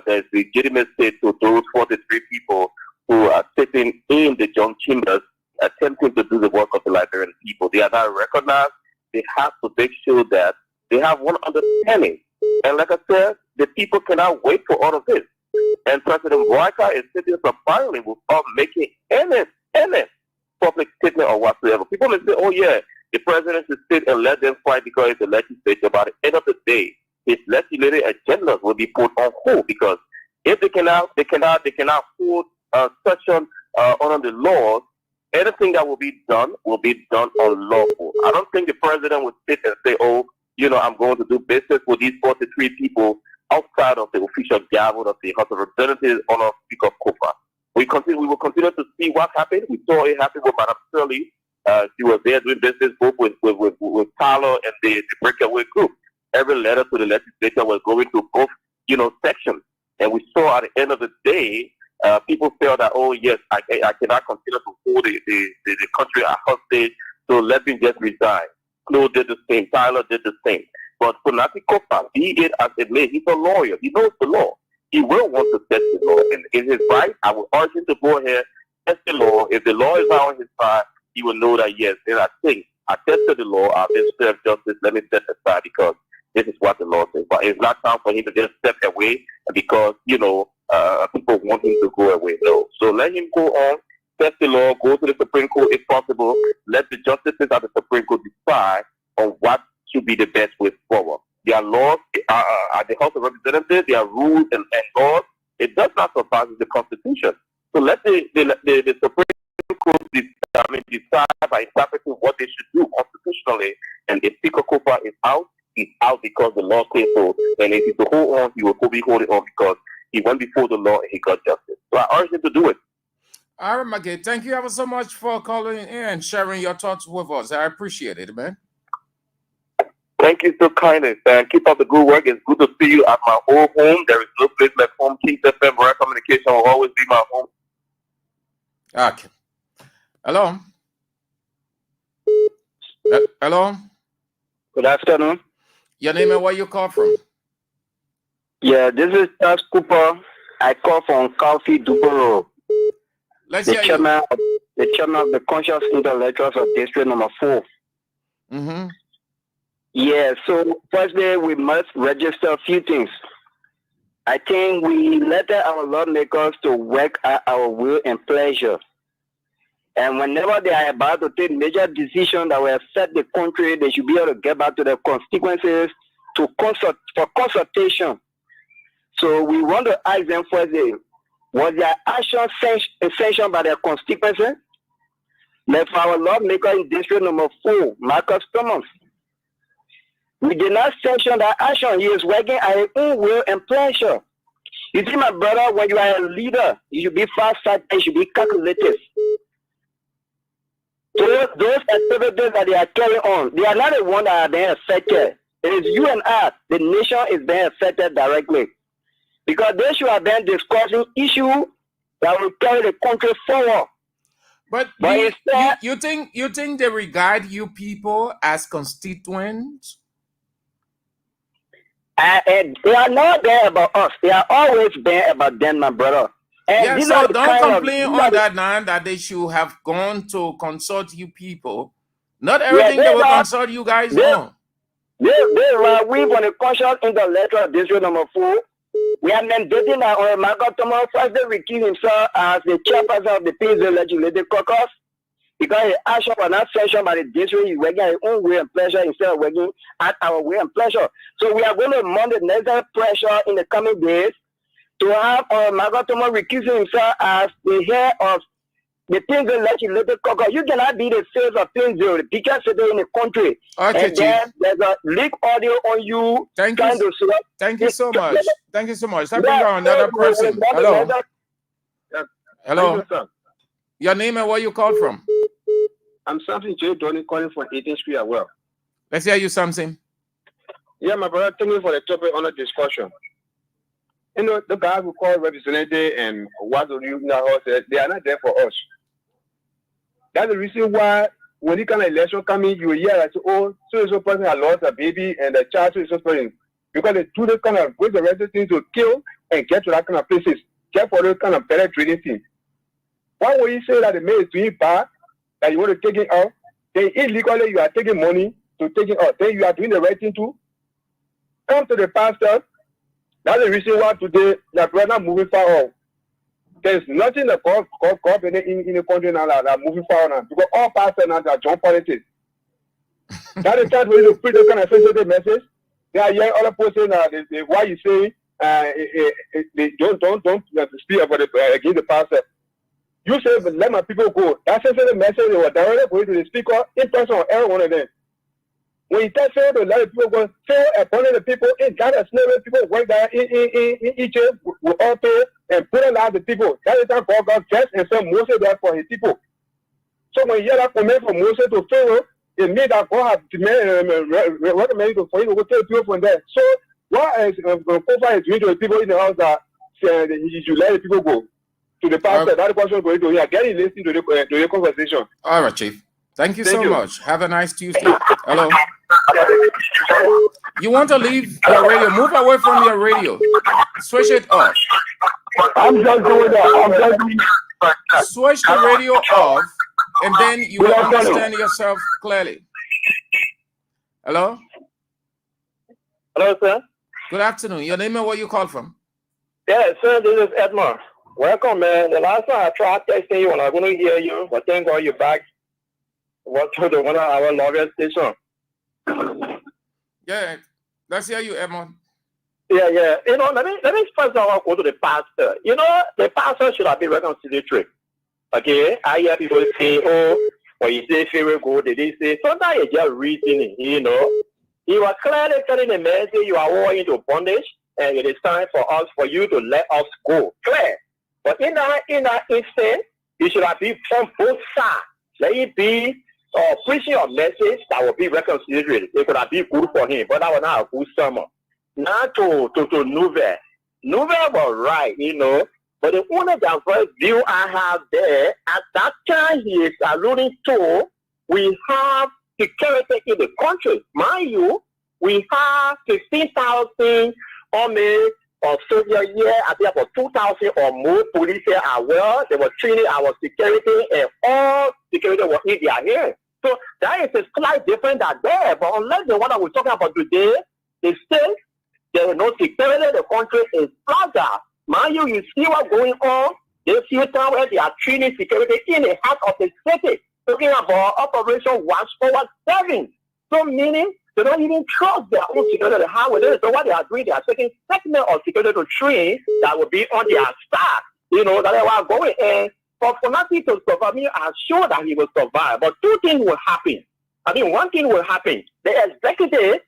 there's legitimacy to those 43 people who are sitting in the John Chambers attempting to do the work of the Liberian people. They are not recognized. They have to make sure that they have one understanding. And like I said, the people cannot wait for all of this. And President Boyka is sitting surprisingly without making any public statement or whatsoever. People may say, oh yeah, the president should sit and let them fight because it's the legislature. By the end of the day, his legislative agendas will be put on hold, because if they cannot hold session under the laws, anything that will be done unlawful. I don't think the president would sit and say, oh, I'm going to do business with these 43 people outside of the official gavel of the House of Representatives under Speaker Kofa. We will continue to see what happened. We saw it happen with Madam Shirley. She was there doing business both with Tyler and the breakaway group. Every letter to the legislature was going to both, sections. And we saw at the end of the day, people felt that, oh yes, I cannot continue to hold the country at hostage, so let me just resign. Flo did the same. Tyler did the same. But Konati Kofa, be it as it may, he's a lawyer. He knows the law. He will want to test the law. And in his right, I will urge him to go ahead, test the law. If the law is not on his side, he will know that, yes, then I think I tested the law, I've been served justice, let me set aside because this is what the law says. But it's not time for him to just step away because, people want him to go away. No. So let him go on, test the law, go to the Supreme Court if possible. Let the justices at the Supreme Court decide on what should be the best way forward. There are laws at the House of Representatives, there are rules and laws. It does not surpass the Constitution. So let the Supreme Court decide by interpreting what they should do constitutionally. And if Speaker Kofa is out, he's out because the law says so. And if he's to hold on, he will probably hold it on because he went before the law and he got justice. So I urge him to do it. All right, Maggie. Thank you ever so much for calling in and sharing your thoughts with us. I appreciate it, man. Thank you so kindly, and keep up the good work. It's good to see you at my old home. There is no place like home. Kings FM, where communication will always be my home. Okay. Hello. Hello. Good afternoon. Your name and where you call from? Yeah, this is Charles Cooper. I call from Coffee Duboro. The chairman of the Conscious Intellectuals of District Number 4. Mm-hmm. Yeah, so firstly, we must register a few things. I think we let our lawmakers to work at our will and pleasure. And whenever they are about to take major decisions that will affect the country, they should be able to get back to their constituencies for consultation. So we want to ask them firstly, was their action sanctioned by their constituency? Like for our lawmaker in District Number 4, Marcus Thomas, we did not sanction that action. He is working at his own will and pleasure. You see, my brother, when you are a leader, you should be fast-sighted, you should be calculative. Those activities that they are carrying on, they are not the ones that are being affected. It is you and I. The nation is being affected directly. because they should have been discussing issues that will carry the country forward. But instead, you think they regard you people as constituents? And they are not there about us. They are always there about them, my brother. And Yeah, so don't complain on that now that they should have gone to consult you people. Not everything they will consult you guys on. We when the conscience in the letter of district number 4, we are mandating that Margaret Thomas first they recuse himself as the chairperson of the PZ Legislative Caucus because he asked for that session by the district. He's working at his own way and pleasure instead of working at our way and pleasure. So we are going to mount the necessary pressure in the coming days to have Margaret Thomas recusing himself as the head of the PZ Legislative Caucus. You cannot be the face of PZ, the biggest city in the country. Okay, and then there's a leak audio on you. Thank you so much. Thank you so much. Let me go another person. Hello. Hello. Your name and where you call from? I'm Samson J. Donny calling from 18th Street as well. Let's hear you, Samson. Yeah, my brother, thank you for the topic on the discussion. You know, the guys who call representative and what do you know, they are not there for us. That's the reason why when the kind of election coming, you hear that, oh, so person has lost a baby and the child so person. Because they do the kind of with the rest of things to kill and get to that kind of places. Get for those kind of better trading things. Why would you say that the man is doing bad, that you want to take it out? Then illegally you are taking money to take it out. Then you are doing the right thing too. Come to the pastor. That's the reason why today the brother moving forward. There's nothing that called in the country now that are moving forward now. Because all pastors now are joint politics. That's the time when you preach the kind of sensitive message. They are hearing other people saying why you say they don't speak about against the pastor. You say, but let my people go. That sensitive message they were directly going to the speaker in person on every one of them. When you tell to let the people go, fail upon the people in Ghana, slavery people work there in Egypt will all pay and put a lot of the people. That is how God dressed and sent Moses there for his people. So when you hear that comment from Moses to Pharaoh, it means that God has recommended for you to go take people from there. So what is Kofa is doing to the people in the house that you should let the people go to the pastor? That question going to hear. Getting listening to the conversation. All right, Chief. Thank you so much. Have a nice Tuesday. Hello. You want to leave your radio? Move away from your radio. Switch it off. I'm just doing that. Switch the radio off, and then you will understand yourself clearly. Hello? Hello, sir. Good afternoon. Your name and where you call from? Yeah, sir, this is Edmond. Welcome, man. The last time I tried texting you and I couldn't hear you, but thank God you're back. What's to the 1 hour lawyer station? Yeah, let's hear you, Edmond. Yeah. You know, let me first of all go to the pastor. You know, the pastor should have been reconciliatory. Okay, I hear people say, oh, when you say favorite go, they say, sometimes you just reasoning, you know. You are clearly telling the man, say you are all into bondage, and it is time for you to let us go. Clear. But in that instant, you should have been from both sides. Let it be preaching a message that will be reconciliatory. It could have been good for him, but that was not a good sermon. Now to Nouvel. Nouvel was right, you know, but the only diverse view I have there, at that time he is alluding to, we have security in the country. Mind you, we have 15,000 army or soldiers here, I think about 2,000 or more police here as well. They were training our security, and all security was in their hands. So that is a slight difference than there. But unless the one that we're talking about today is still there is no security, the country is fragile. Mind you, you see what's going on. They see time where they are training security in the heart of the city, talking about Operation Watch Forward 7. So meaning they don't even trust their own security. How it is. So what they are doing, they are taking segment of security to train that will be on their staff. You know, that they are going. And for nothing to survive, me, I'm sure that he will survive. But two things will happen. I mean, one thing will happen. The executive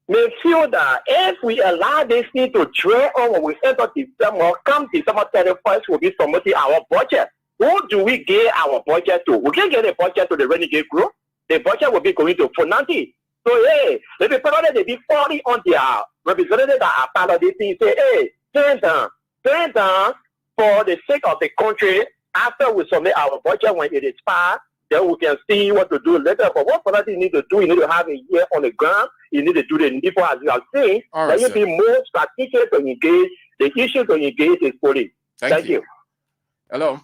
may feel that if we allow this thing to drag on when we enter December, come December 31st, we'll be submitting our budget. Who do we give our budget to? We can get a budget to the renegade group. The budget will be going to Fonanti. So, hey, the people that they be falling on their representatives that are part of this thing, say, hey, stand down for the sake of the country. After we submit our budget, when it is passed, then we can see what to do later. But what further you need to do, you need to have a year on the ground. You need to do the needful, as you are saying. Then you be more strategic to engage. The issue to engage is police. Thank you. Hello.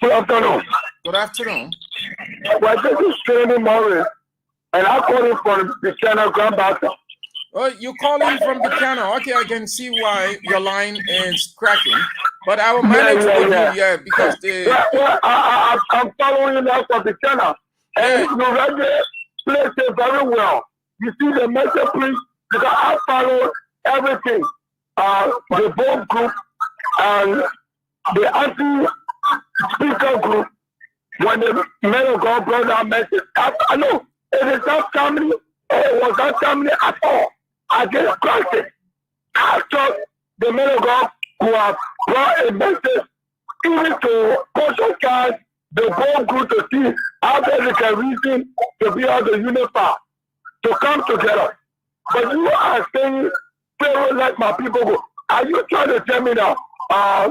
Good afternoon. Good afternoon. Well, this is Training Morris, and I'm calling from the channel Grand Bassa. Oh, you calling from the channel? Okay, I can see why your line is cracking. But I will manage with you, because I'm following you now from the channel. And you already place it very well. You see the message, please, because I follow everything. The both group and the anti-speaker group, when the men of God brought that message, I know it is not family, it was not family at all. Against Christ. I thought the men of God who have brought a message even to conscious guys, the whole group to see how they can reason to be able to unify, to come together. But you are saying, Pharaoh, let my people go. Are you trying to tell me that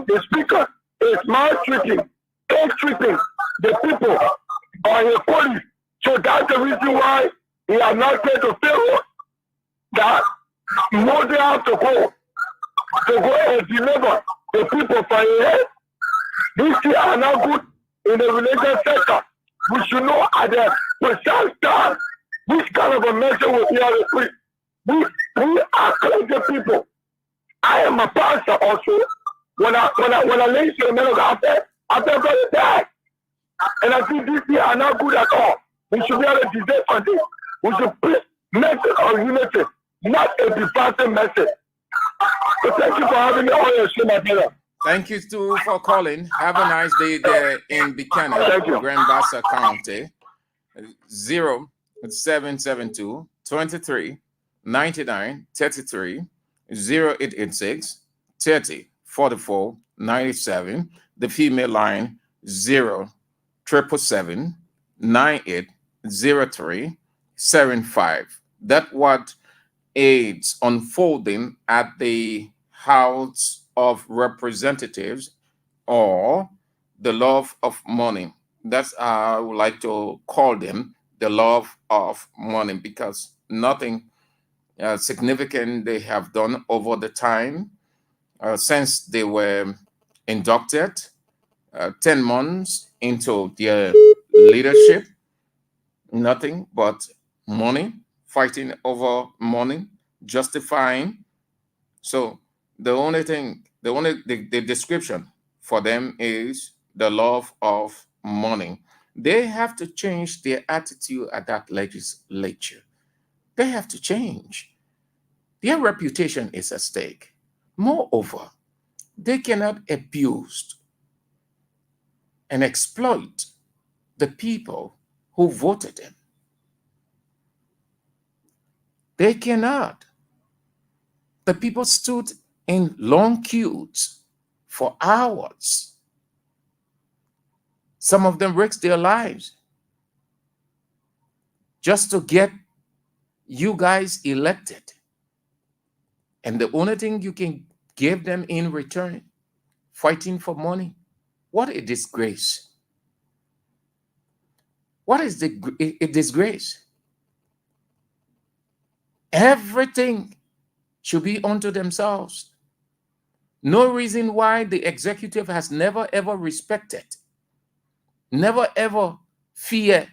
the speaker is maltreating, ill-treating the people or the police? So that's the reason why he has not said to Pharaoh that more they have to go and deliver the people for a These things are not good in the religious sector. We should know at the precise time which kind of a message will be on the street. We are crazy people. I am a pastor also. When I lay to the men of God, I felt very bad. And I think these things are not good at all. We should be able to debate on this. We should preach message of unity, not a divisive message. So thank you for having me on your show, my brother. Thank you too for calling. Have a nice day there in Buchanan, Grand Bassa County. 0772 23 99 33 0886 30 44 97. The female line 0777 9803 75. That what aids unfolding at the House of Representatives, or the love of money. That's how I would like to call them, the love of money, because nothing significant they have done over the time since they were inducted 10 months into their leadership. Nothing but money, fighting over money, justifying. So the only thing, the description for them is the love of money. They have to change their attitude at that legislature. They have to change. Their reputation is at stake. Moreover, they cannot abuse and exploit the people who voted them. They cannot. The people stood in long queues for hours. Some of them risked their lives just to get you guys elected. And the only thing you can give them in return, fighting for money. What a disgrace. What is a disgrace? Everything should be unto themselves. No reason why the executive has never ever respected, never ever fear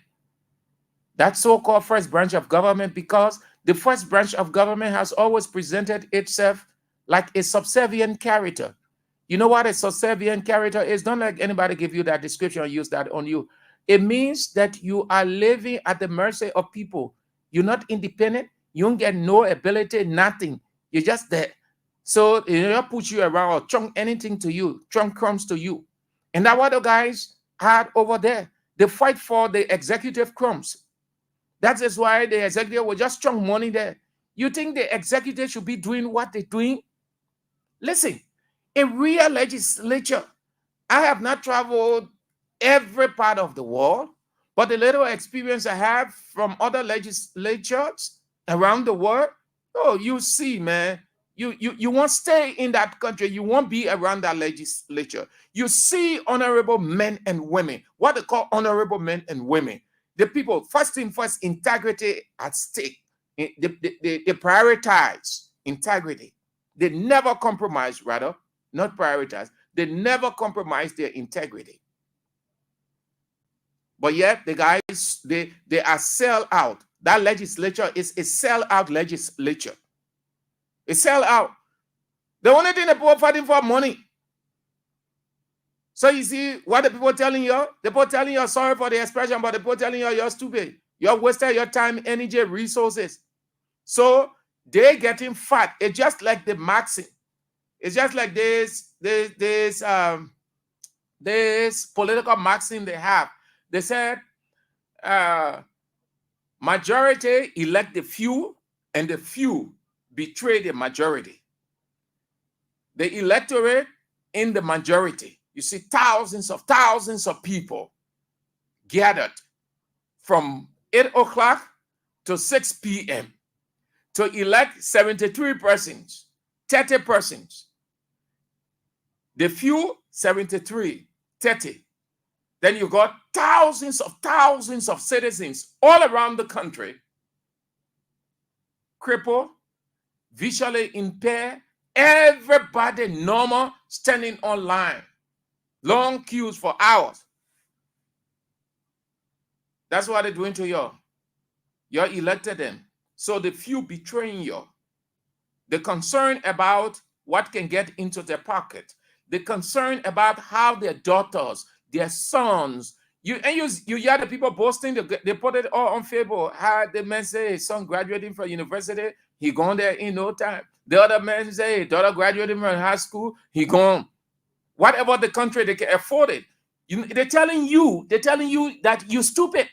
that so-called first branch of government, because the first branch of government has always presented itself like a subservient character. You know what a subservient character is? Don't let anybody give you that description or use that on you. It means that you are living at the mercy of people. You're not independent. You don't get no ability, nothing. You're just there. So they don't put you around or chunk anything to you, chunk crumbs to you. And that's what the guys had over there. They fight for the executive crumbs. That is why the executive will just chunk money there. You think the executive should be doing what they're doing? Listen, in real legislature, I have not traveled every part of the world, but the little experience I have from other legislatures around the world, Oh, you see, man, you won't stay in that country. You won't be around that legislature. You see honorable men and women, what they call honorable men and women. The people, first thing first, integrity at stake. They prioritize integrity. They never compromise, rather, not prioritize. They never compromise their integrity. But yet the guys, they are sell out. That legislature is a sell out legislature. A sell out. The only thing the people are fighting for money. So you see what the people telling you? The people telling you, sorry for the expression, but the people telling you you're stupid. You're wasting your time, energy, resources. So they're getting fat. It's just like the maxim. It's just like this political maxim they have. They said majority elect the few, and the few betray the majority. The electorate in the majority. You see thousands of people gathered from 8 o'clock to 6 p.m. to elect 73 persons, 30 persons. The few, 73, 30. Then you got thousands of citizens all around the country, crippled, visually impaired, everybody normal, standing online, long queues for hours. That's what they're doing to you. You elected them. So the few betraying you. The concern about what can get into their pocket. The concern about how their daughters, their sons, you hear the people boasting, they put it all on Facebook. How the man say his son graduating from university, he gone there in no time. The other man say daughter graduating from high school, he gone. Whatever the country they can afford it. They're telling you that you're stupid.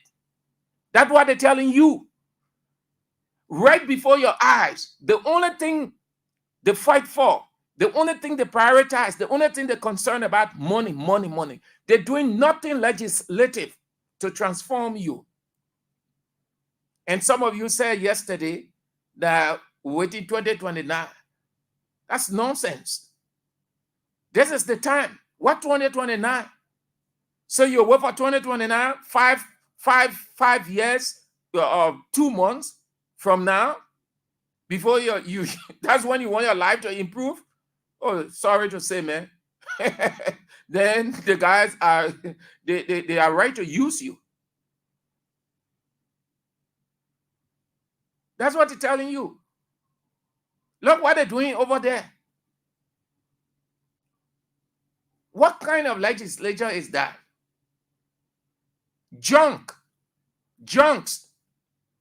That's what they're telling you. Right before your eyes. The only thing they fight for, the only thing they prioritize, the only thing they're concerned about, money, money, money. They're doing nothing legislative to transform you. And some of you said yesterday that waiting 2029. That's nonsense. This is the time. What 2029? So you wait for 2029, five years or 2 months from now, before you that's when you want your life to improve. Oh, sorry to say, man. Then the guys are they are right to use you. That's what they're telling you. Look what they're doing over there. What kind of legislature is that? Junks.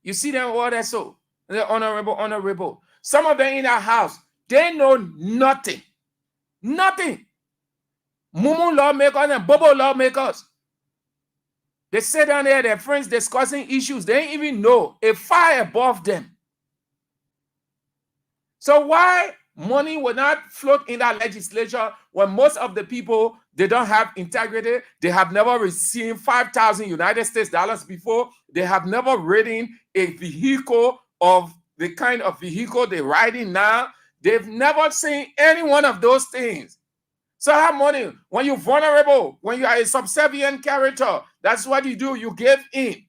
You see them all that, so they're honorable. Some of them in our house, they know nothing. Mumu lawmakers and Bobo lawmakers. They sit down there, their friends discussing issues. They ain't even know a fire above them. So why money will not float in that legislature when most of the people, they don't have integrity? They have never received 5,000 United States dollars before. They have never ridden a vehicle of the kind of vehicle they're riding now. They've never seen any one of those things. So have money. When you're vulnerable, when you are a subservient character, that's what you do. You give in.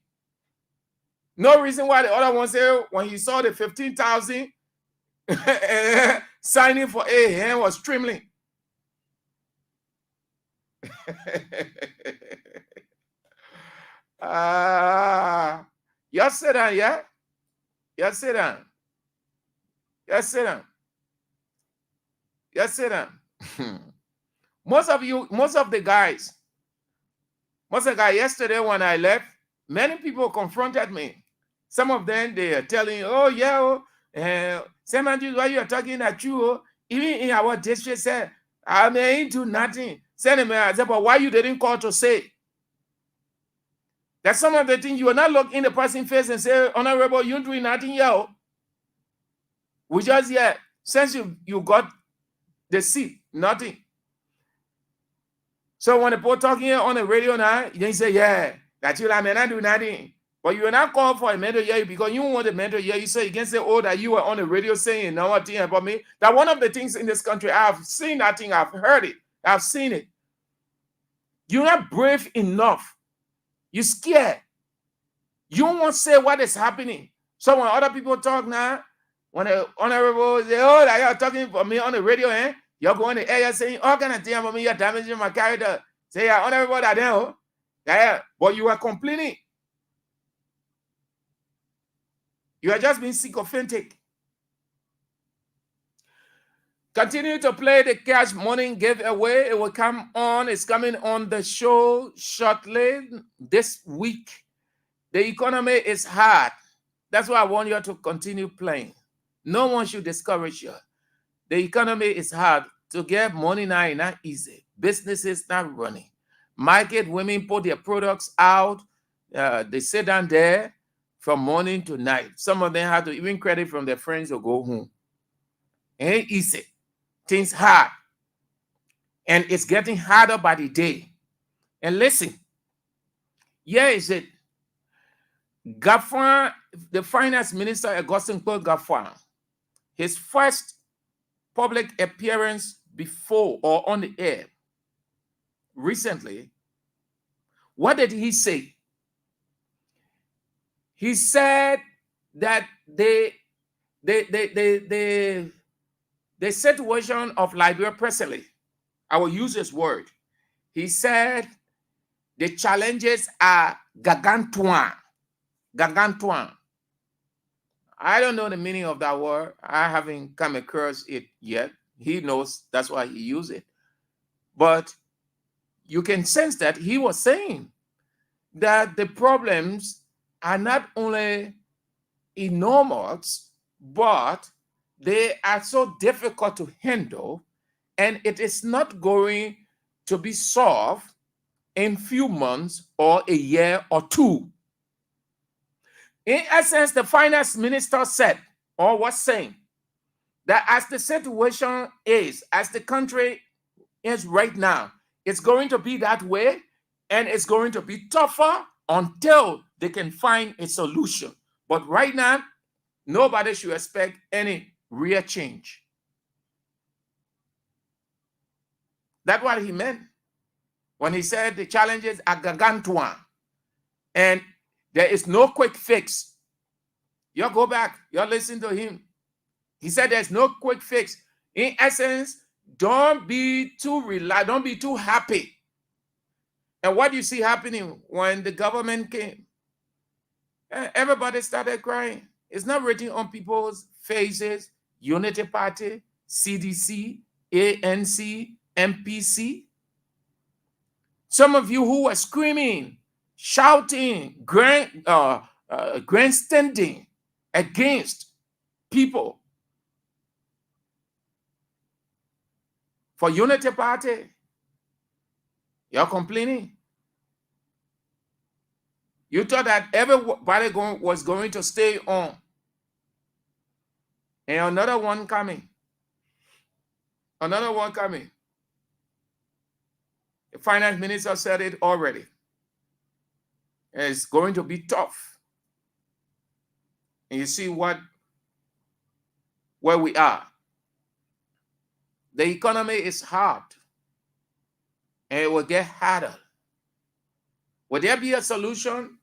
No reason why the other one say when he saw the 15,000 signing for a hand was trembling. You sit down, yeah? You sit down. You sit down. You sit down. Most of the guys, yesterday when I left, many people confronted me. Some of them, they are telling, oh, yeah, Semanjus, why you are talking at you? Even in our district, said, I ain't do nothing. Send him, I said, but why you didn't call to say? That's some of the things you will not look in the person's face and say, honorable, you doing nothing, yo. We just, since you got the seat, nothing. So when the people talking on the radio now, they say, that you may not do nothing. But you are not called for a mental hearing because you want a mental hearing. You say you can say, oh, that you were on the radio saying no thing about me. That one of the things in this country, I've seen that thing, I've heard it, I've seen it. You're not brave enough. You're scared. You don't want to say what is happening. So when other people talk now, when the honorable say, oh, that you're talking for me on the radio, you're going to the air, you're saying all kind of things about me, you're damaging my character. Say, yeah, honorable that there, yeah, but you are complaining. You are just being sycophantic. Continue to play the cash morning giveaway. It will come on. It's coming on the show shortly this week. The economy is hard. That's why I want you to continue playing. No one should discourage you. The economy is hard. To get money now is not easy. Businesses not running. Market women put their products out. They sit down there from morning to night. Some of them have to even credit from their friends to go home. It ain't easy. Things hard. And it's getting harder by the day. And listen, here is it. Gaffan, the finance minister, Augustine Paul Gaffan, his first public appearance before or on the air recently, what did he say? He said that the situation of Liberia presently, I will use this word. He said the challenges are gargantuan. Gargantuan. I don't know the meaning of that word. I haven't come across it yet. He knows, that's why he used it. But you can sense that he was saying that the problems are not only enormous, but they are so difficult to handle, and it is not going to be solved in few months or a year or two. In essence, the finance minister said, or was saying, that as the situation is, as the country is right now, it's going to be that way, and it's going to be tougher until they can find a solution. But right now, nobody should expect any real change. That's what he meant when he said the challenges are gargantuan and there is no quick fix. You go back, you listen to him. He said there's no quick fix. In essence, don't be too happy. And what you see happening when the government came, everybody started crying. It's not written on people's faces. Unity Party, CDC, ANC, MPC. Some of you who were screaming, shouting, grandstanding against people for Unity Party, you're complaining. You thought that everybody was going to stay on. And another one coming. Another one coming. The finance minister said it already. It's going to be tough. And you see where we are. The economy is hard. And it will get harder. Will there be a solution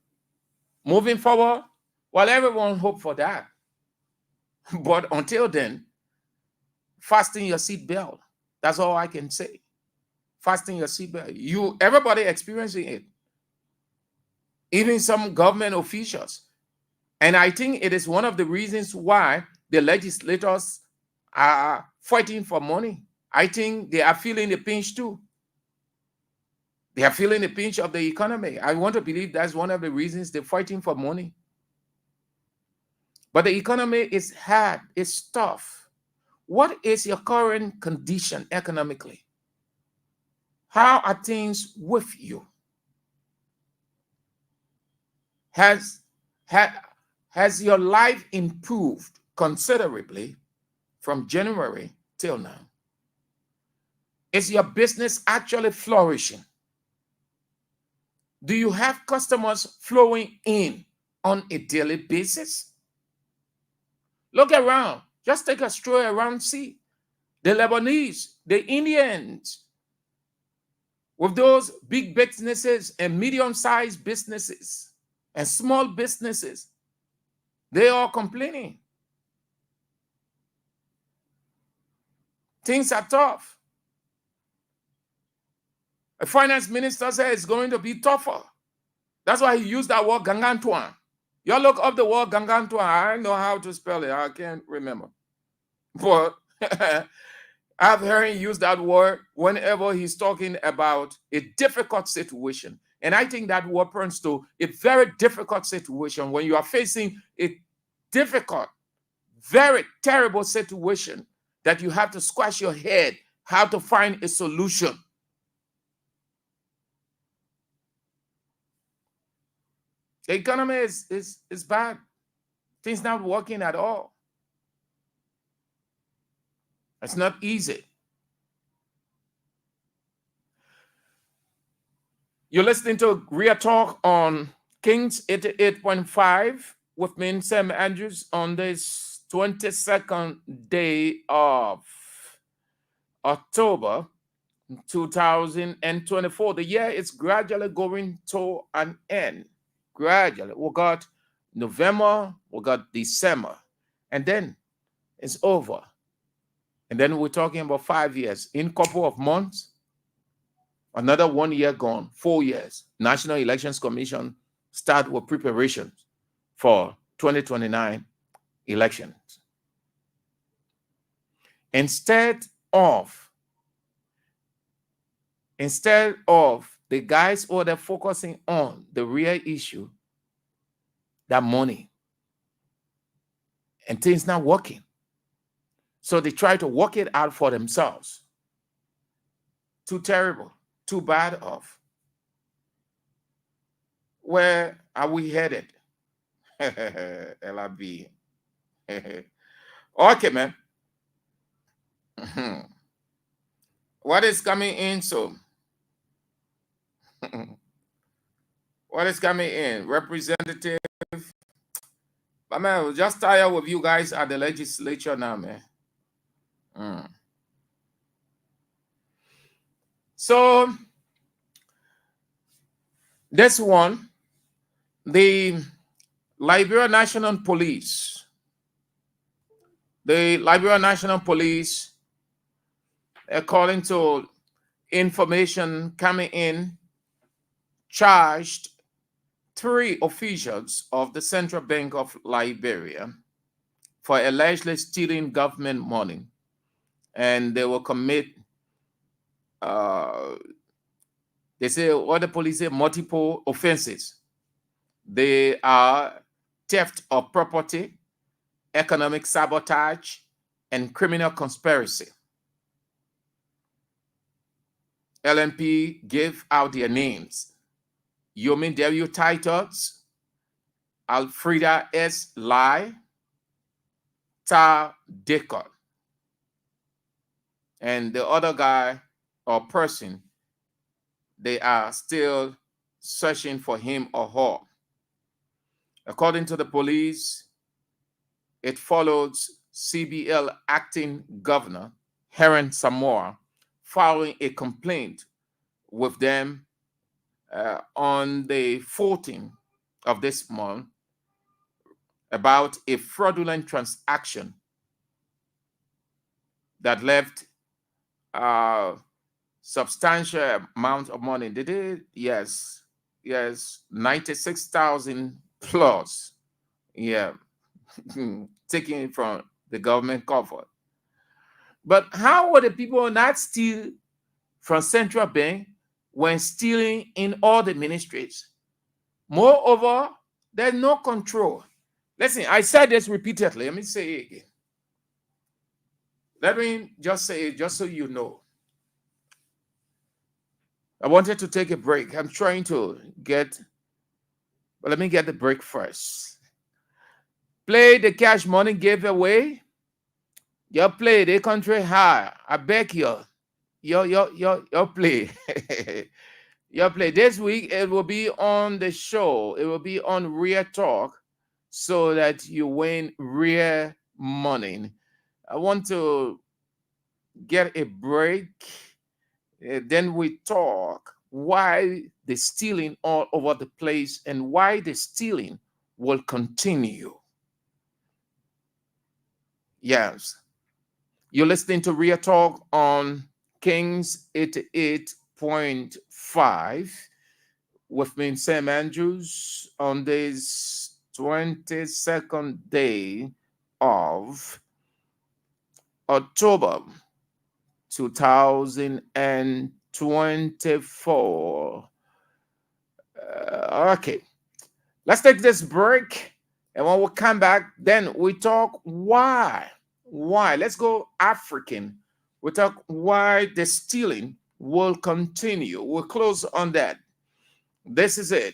moving forward? Well, everyone hope for that. But until then, fasten your seatbelt. That's all I can say. Fasten your seatbelt. Everybody experiencing it. Even some government officials. And I think it is one of the reasons why the legislators are fighting for money. I think they are feeling the pinch too. They are feeling the pinch of the economy. I want to believe that's one of the reasons they're fighting for money. But the economy is hard, it's tough. What is your current condition economically? How are things with you? Has your life improved considerably from January till now? Is your business actually flourishing? Do you have customers flowing in on a daily basis? Look around. Just take a stroll around, see the Lebanese, the Indians, with those big businesses and medium-sized businesses and small businesses. They are complaining. Things are tough. A finance minister said it's going to be tougher. That's why he used that word gangantuan. You look up the word gangantuan. I don't know how to spell it. I can't remember. But I've heard him use that word whenever he's talking about a difficult situation. And I think that word points to a very difficult situation. When you are facing a difficult, very terrible situation that you have to scratch your head how to find a solution. The economy is bad. Things not working at all. It's not easy. You're listening to Real Talk on Kings 88.5 with me, Sam Andrews, on this 22nd day of October 2024. The year is gradually going to an end. Gradually. We got November, we got December, and then it's over. And then we're talking about 5 years. In a couple of months, another 1 year gone, 4 years. National Elections Commission start with preparations for 2029 elections. Instead of the guys who are focusing on the real issue, that money, and things not working. So they try to work it out for themselves. Too terrible, too bad off. Where are we headed? LRB. Okay, man. What is coming in? So, what is coming in? Representative. But man, I was just tired with you guys at the legislature now, man. So, this one, the Liberia National Police. The Liberia National Police, according to information coming in, charged 3 officials of the Central Bank of Liberia for allegedly stealing government money. And they will commit, they say, what the police say, multiple offenses. They are theft of property, economic sabotage, and criminal conspiracy. LNP gave out their names. Yomi W. Titus, Alfreda S. Lai, Ta Dekot. And the other guy or person, they are still searching for him or her. According to the police, it follows CBL acting governor, Helen Samoa, filing a complaint with them on the 14th of this month about a fraudulent transaction that left substantial amount of money. Did it? Yes, 96,000 plus. Yeah, taken from the government cover. But how were the people not steal from Central Bank when stealing in all the ministries? Moreover, there's no control. Listen, I said this repeatedly. Let me say it again. Let me just say it just so you know. I wanted to take a break. I'm trying to get, but let me get the break first. Play the cash money giveaway. You play the country high. I beg you. You play. Your play this week, it will be on the show. It will be on Real Talk so that you win real money. I want to get a break. Then we talk why the stealing all over the place and why the stealing will continue. Yes. You're listening to Real Talk on Kings 88.5 with me, Sam Andrews, on this 22nd day of October 2024. Okay, let's take this break. And when we come back, then we talk why. Why? Let's go African. We talk why the stealing will continue. We'll close on that. This is it.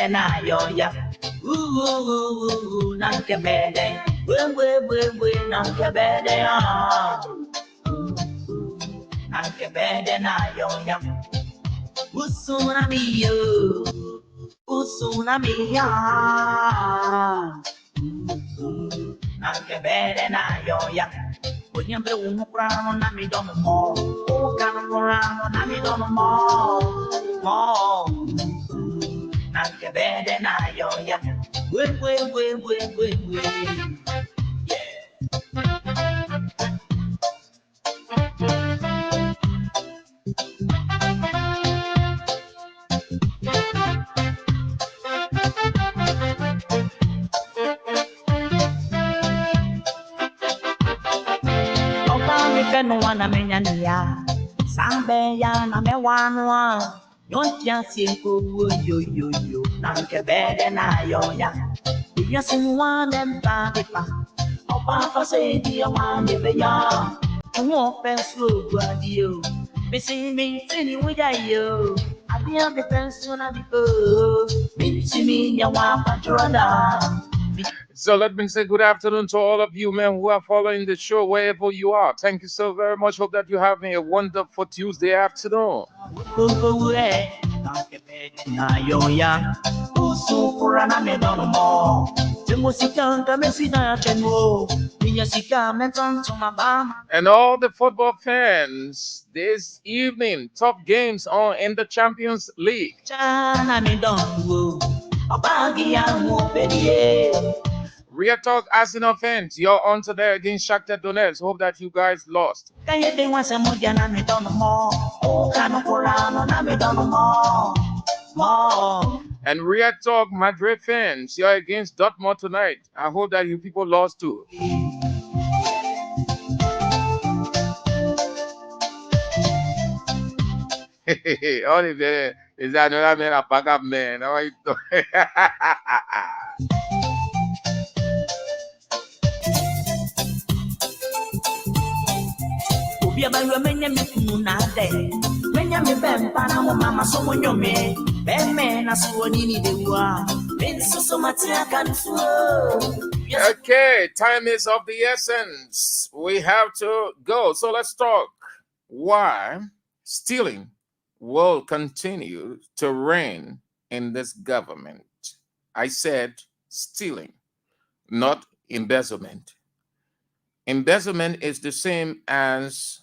bede na yo ya. Nanke bede. We nanke bede ah. Nanke bede na yo ya. Usuna miyo. Usuna miya. Nanke bede na yo ya. Onyambe umukrano na mi domo mo. Ukano na mi domo mo. Mo. Nanke bede na yo ya. We. Opa mi penu wana menyania. Sambe ya na me wanwa. Yontia siku yo. Nanke bede na yo ya. Yes, in one and pa. Opa fa say di one de ya. Won't pass through radio. Missing me, any way yo. I be on the pension of the Missing me, ya want patrona. So let me say good afternoon to all of you men who are following the show wherever you are. Thank you so very much. Hope that you're having a wonderful Tuesday afternoon. And all the football fans, this evening, top games on in the Champions League. Real Talk Arsenal fans, you're on today against Shakhtar Donetsk. Hope that you guys lost. And Real Talk Madrid fans, you're against Dortmund tonight. I hope that you people lost too. Oliver, is that another man, a pack up man? How are you doing? Okay, time is of the essence. We have to go. So let's talk why stealing will continue to reign in this government. I said stealing, not embezzlement. Embezzlement is the same as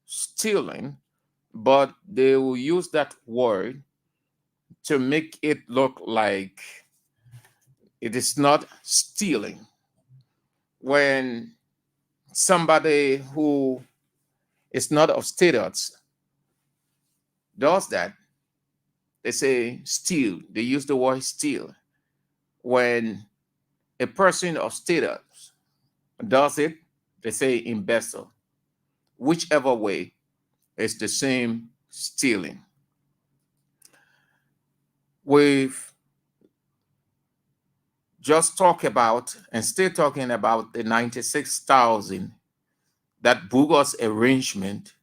stealing, but they will use that word to make it look like it is not stealing. When somebody who is not of status does that, they say steal. They use the word steal. When a person of status does it, they say embezzle. Whichever way, it's the same stealing. We've just talked about and still talking about the 96,000, that bogus arrangement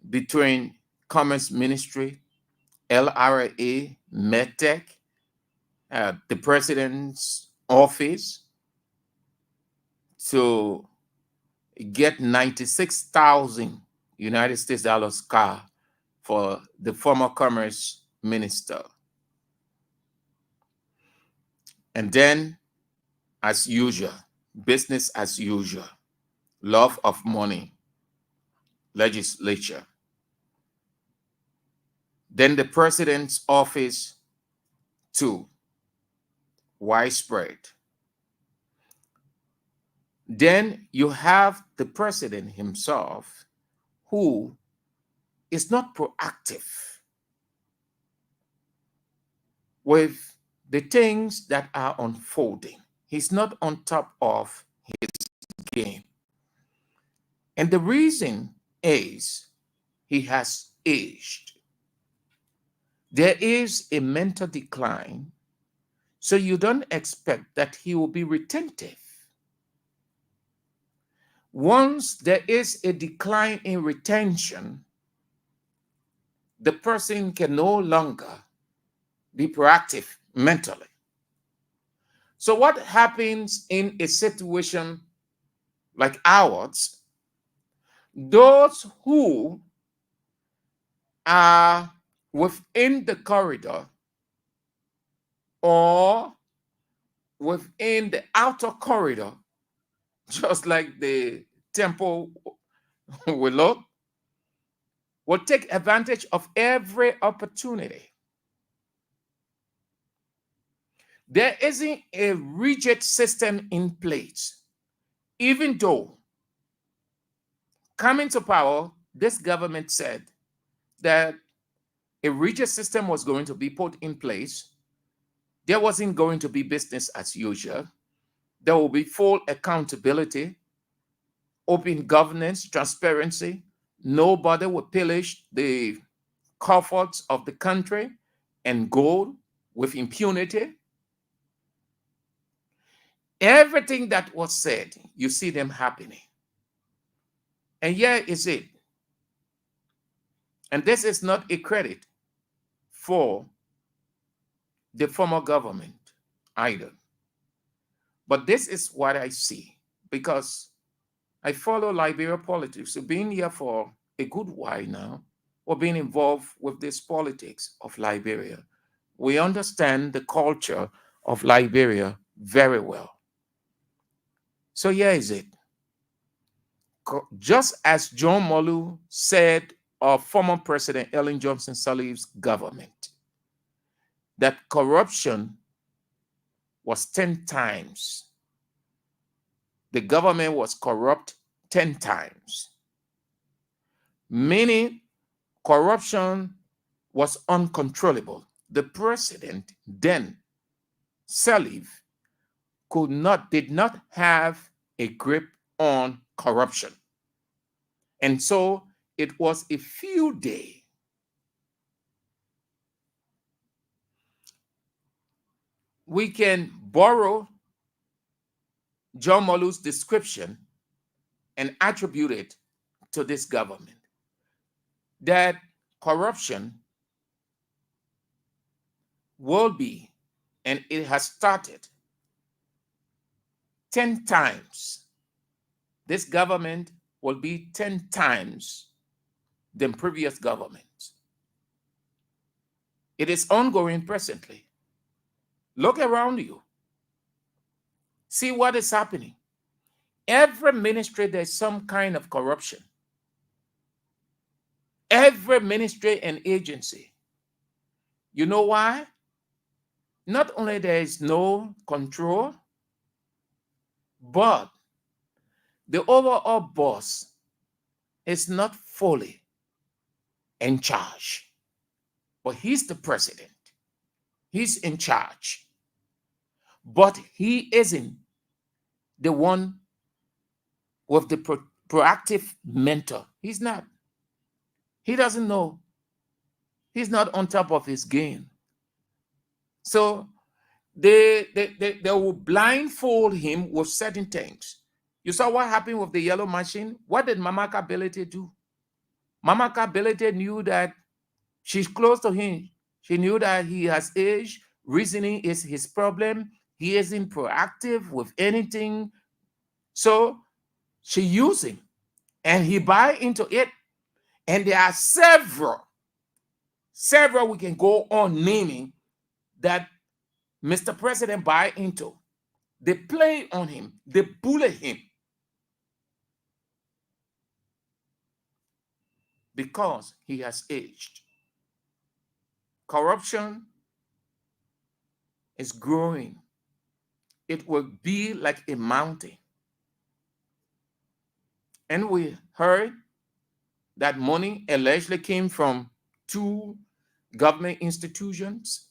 between Commerce Ministry, LRA, MedTech, the President's office to get 96,000 United States dollars car for the former Commerce Minister. And then, as usual, business as usual, love of money, legislature. Then the president's office, too, widespread. Then you have the president himself, who is not proactive with the things that are unfolding. He's not on top of his game. And the reason is he has aged. There is a mental decline, so you don't expect that he will be retentive. Once there is a decline in retention, the person can no longer be proactive mentally. So what happens in a situation like ours? Those who are within the corridor or within the outer corridor, just like the temple will look, will take advantage of every opportunity. There isn't a rigid system in place, even though coming to power, this government said that a rigid system was going to be put in place. There wasn't going to be business as usual. There will be full accountability, open governance, transparency. Nobody will pillage the comforts of the country and go with impunity. Everything that was said, you see them happening. And here is it. And this is not a credit for the former government either. But this is what I see, because I follow Liberia politics. So being here for a good while now, or being involved with this politics of Liberia, we understand the culture of Liberia very well. So here is it. Just as John Molu said of former President Ellen Johnson Sirleaf's government, that corruption was 10 times. The government was corrupt 10 times. Meaning corruption was uncontrollable. The president then, Sirleaf, did not have a grip on corruption. And so it was a field day. We can borrow John Molu's description and attribute it to this government. That corruption will be, and it has started 10 times. This government will be 10 times than previous governments. It is ongoing presently. Look around you. See what is happening. Every ministry, there's some kind of corruption. Every ministry and agency. You know why? Not only there is no control, but the overall boss is not fully in charge. But he's the president. He's in charge. But he isn't the one with the proactive mentor. He's not. He doesn't know. He's not on top of his game. So they will blindfold him with certain things. You saw what happened with the yellow machine? What did Mama Kability do? Mama Kability knew that she's close to him. She knew that he has age. Reasoning is his problem. He isn't proactive with anything. So she used him and he buy into it. And there are several we can go on naming that Mr. President buy into. They play on him. They bully him. Because he has aged. Corruption is growing. It will be like a mountain. And we heard that money allegedly came from 2 government institutions.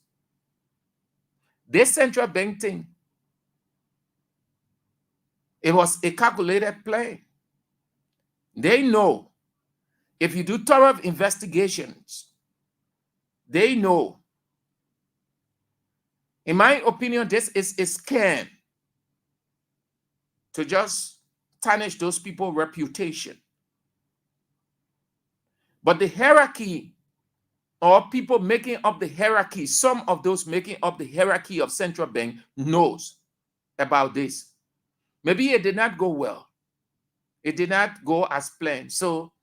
This central bank thing, it was a calculated play. They know if you do thorough investigations, they know. In my opinion, this is a scam to just tarnish those people's reputation. But the hierarchy or people making up the hierarchy, some of those making up the hierarchy of central bank knows about this. Maybe it did not go well. It did not go as planned. So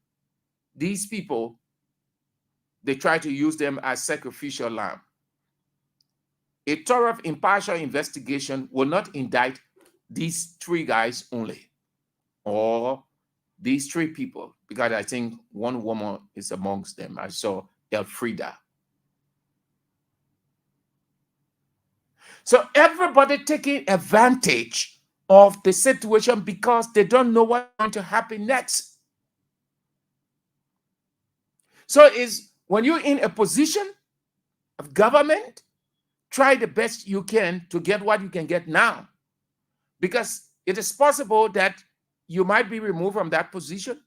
these people, they try to use them as sacrificial lamb. A thorough, impartial investigation will not indict these three guys only, or these three people, because I think one woman is amongst them. I saw Elfrida. So everybody taking advantage of the situation because they don't know what's going to happen next. So is when you're in a position of government, try the best you can to get what you can get now, because it is possible that you might be removed from that position,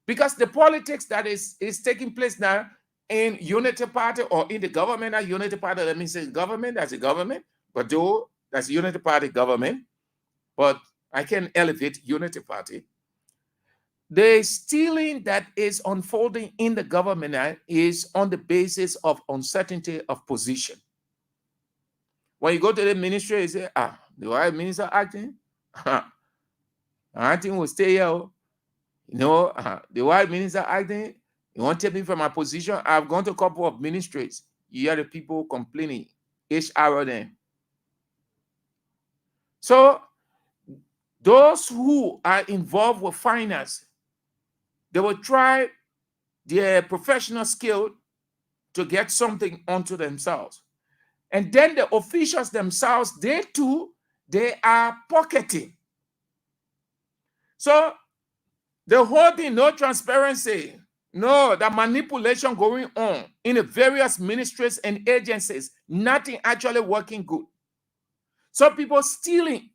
because the politics that is taking place now in Unity Party or in the government as Unity Party, let me say government as a government, but though that's Unity Party government, but I can elevate Unity Party. The stealing that is unfolding in the government now is on the basis of uncertainty of position. When you go to the ministry, you say, the white minister acting, acting will stay here. The white minister acting, you want to take me from my position? I've gone to a couple of ministries. You hear the people complaining, HR them. So those who are involved with finance, they will try their professional skill to get something onto themselves. And then the officials themselves, they too, they are pocketing. So the whole thing, no transparency, no, the manipulation going on in the various ministries and agencies, nothing actually working good. So people stealing,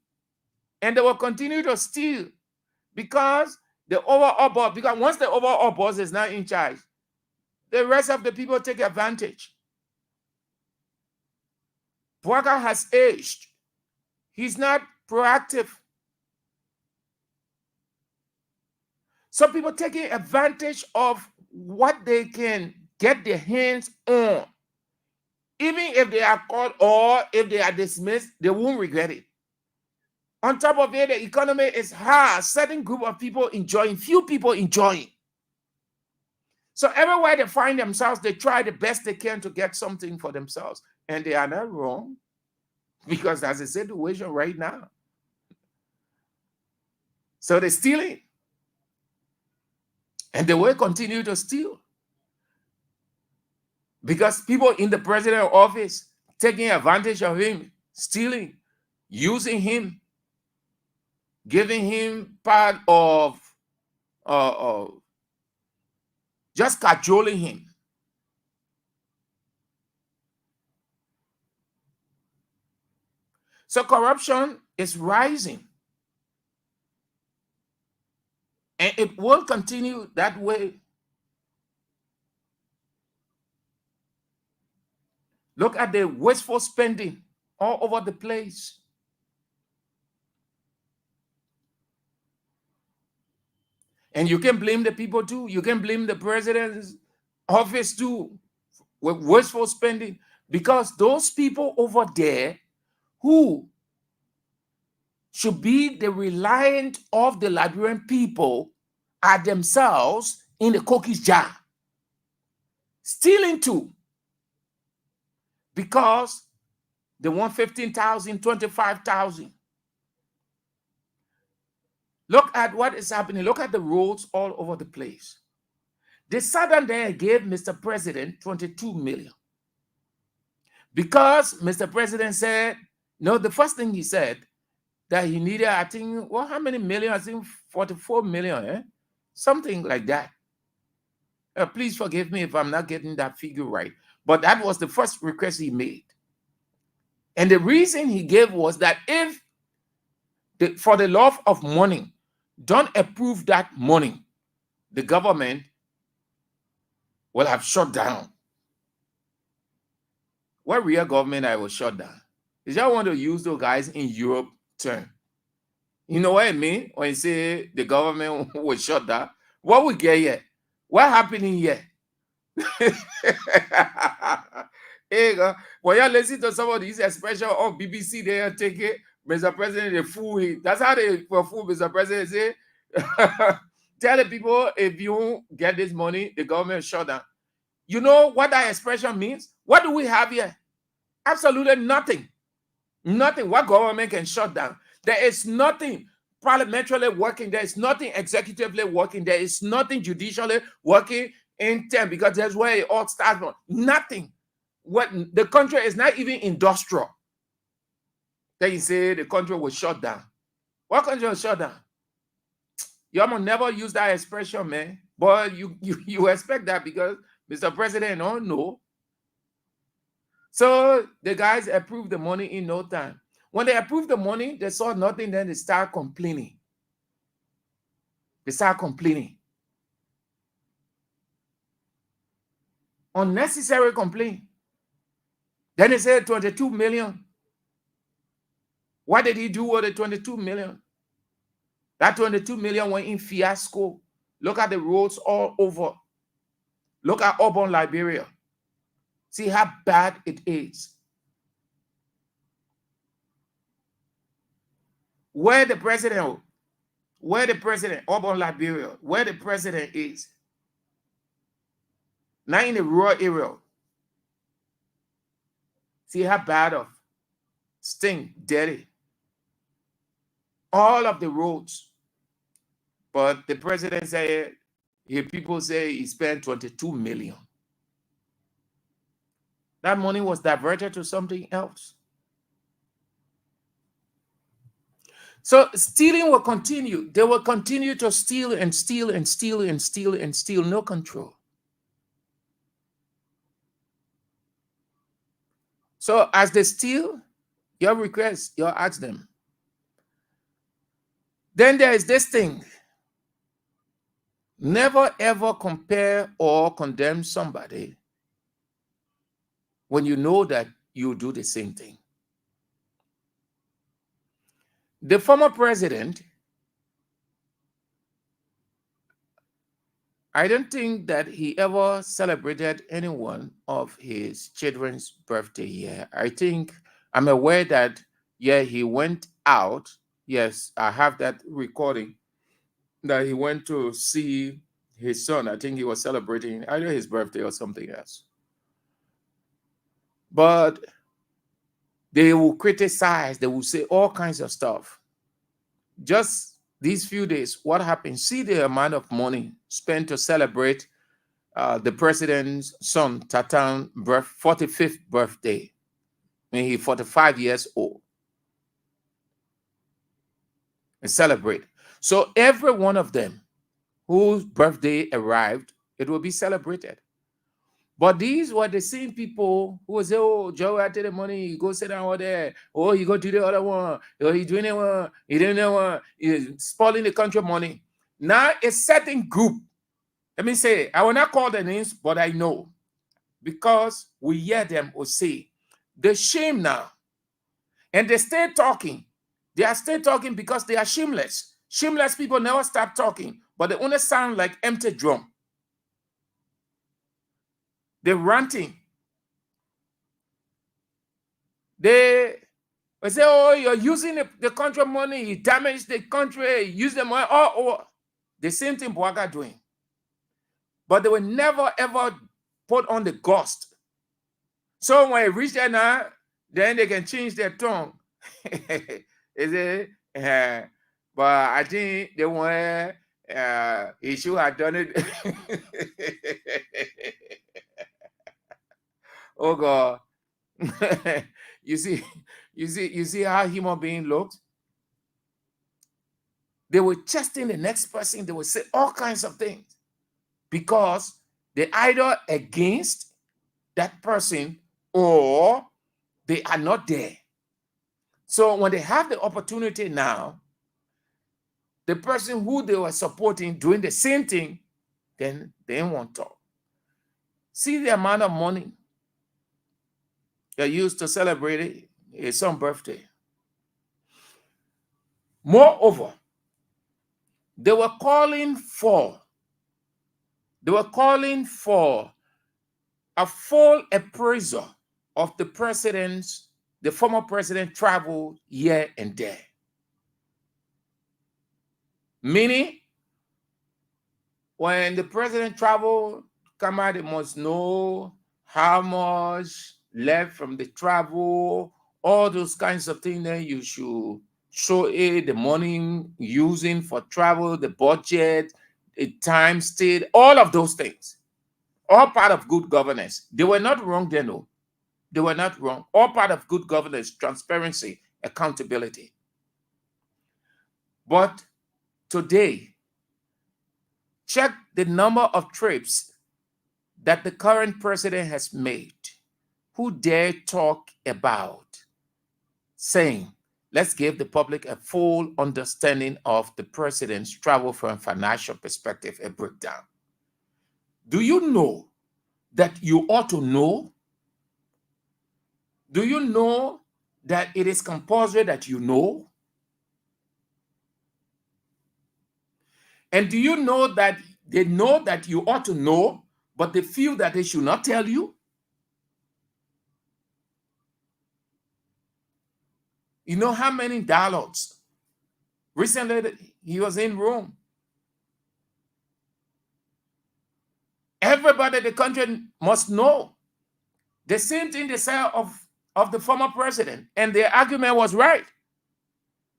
and they will continue to steal because the overall boss, because once the overall boss is now in charge, the rest of the people take advantage. Bwaka has aged. He's not proactive. Some people taking advantage of what they can get their hands on. Even if they are caught or if they are dismissed, they won't regret it. On top of it, the economy is hard. Certain group of people enjoying, few people enjoying. So everywhere they find themselves, they try the best they can to get something for themselves. And they are not wrong, because that's the situation right now. So they're stealing. And they will continue to steal. Because people in the president's office taking advantage of him, stealing, using him, giving him part of just cajoling him. So corruption is rising. And it will continue that way. Look at the wasteful spending all over the place. And you can blame the people too. You can blame the president's office too with wasteful spending, because those people over there who should be the reliant of the Liberian people are themselves in the cookies jar, stealing too, because they want 15,000, 25,000. Look at what is happening. Look at the roads all over the place. The Southern there gave Mr. President 22 million. Because Mr. President said, no, the first thing he said, that he needed, I think, well, how many million? I think 44 million, something like that. Please forgive me if I'm not getting that figure right. But that was the first request he made. And the reason he gave was that if, for the love of money, don't approve that money, the government will have shut down. What real government I will shut down? Is y'all want to use those guys in Europe term? You know what I mean? When you say the government will shut down, what we get here? What happening here? Hey, when you listen to some of these expressions on BBC, they take it, Mr. President, they fool it. That's how they fool Mr. President. Say, tell the people if you get this money, the government shut down. You know what that expression means? What do we have here? Absolutely nothing. Nothing. What government can shut down? There is nothing parliamentarily working. There is nothing executively working. There is nothing judicially working in term, because that's where it all starts from. Nothing. What the country is not even industrial. Then you say the country was shut down. What country was shut down? You will never use that expression, man. But you expect that because Mr. President don't know. So the guys approved the money in no time. When they approved the money, they saw nothing, then they start complaining. They start complaining. Unnecessary complaint. Then they said 22 million. What did he do with the 22 million? That 22 million went in fiasco. Look at the roads all over. Look at urban Liberia. See how bad it is. Where the president, urban Liberia, where the president is, not in the rural area. See how bad of stink, dirty. All of the roads. But the president said, people say he spent 22 million. That money was diverted to something else. So stealing will continue. They will continue to steal and steal and steal and steal and steal. No control. So as they steal, your request, you ask them. Then there is this thing. Never ever compare or condemn somebody when you know that you do the same thing. The former president, I don't think that he ever celebrated any one of his children's birthday here. I think I'm aware that, yeah, he went out. Yes, I have that recording that he went to see his son. I think he was celebrating either his birthday or something else. But they will criticize, they will say all kinds of stuff. Just these few days, what happened? See the amount of money spent to celebrate the president's son, Tatan's 45th birthday, when he's 45 years old. And celebrate. So every one of them whose birthday arrived, it will be celebrated. But these were the same people who will say, oh, Joe, I take the money, you go sit down over there. Oh, you go do the other one. Oh, you doing that one. You doing that one. You're spoiling the country money. Now, a certain group, let me say, I will not call the names, but I know. Because we hear them or say, the shame now. And they stay talking. They are still talking because they are shameless. Shameless people never stop talking, but they only sound like empty drum. They're ranting. They say, oh, you're using the country money, you damage the country, you use the money, the same thing Bwaga doing. But they will never, ever put on the ghost. So when it reach there now, then they can change their tongue. Is it? But I think they want, he should have done it. Oh God. you see how human being looks? They were testing the next person, they would say all kinds of things because they either against that person or they are not there. So when they have the opportunity now, the person who they were supporting doing the same thing, then they won't talk. See the amount of money they used to celebrate his son's birthday. Moreover, they were calling for a full appraisal of the former president travel here and there. Meaning, when the president travel, come out, they must know how much left from the travel, all those kinds of things. Then you should show it, the money using for travel, the budget, the time stayed, all of those things. All part of good governance. They were not wrong then, no. They were not wrong. All part of good governance, transparency, accountability. But today, check the number of trips that the current president has made. Who dare talk about saying, let's give the public a full understanding of the president's travel from a financial perspective, a breakdown? Do you know that you ought to know? Do you know that it is compulsory that you know? And do you know that they know that you ought to know, but they feel that they should not tell you? You know how many dialogues? Recently, he was in Rome. Everybody in the country must know. The same thing they say of the former president, and their argument was right,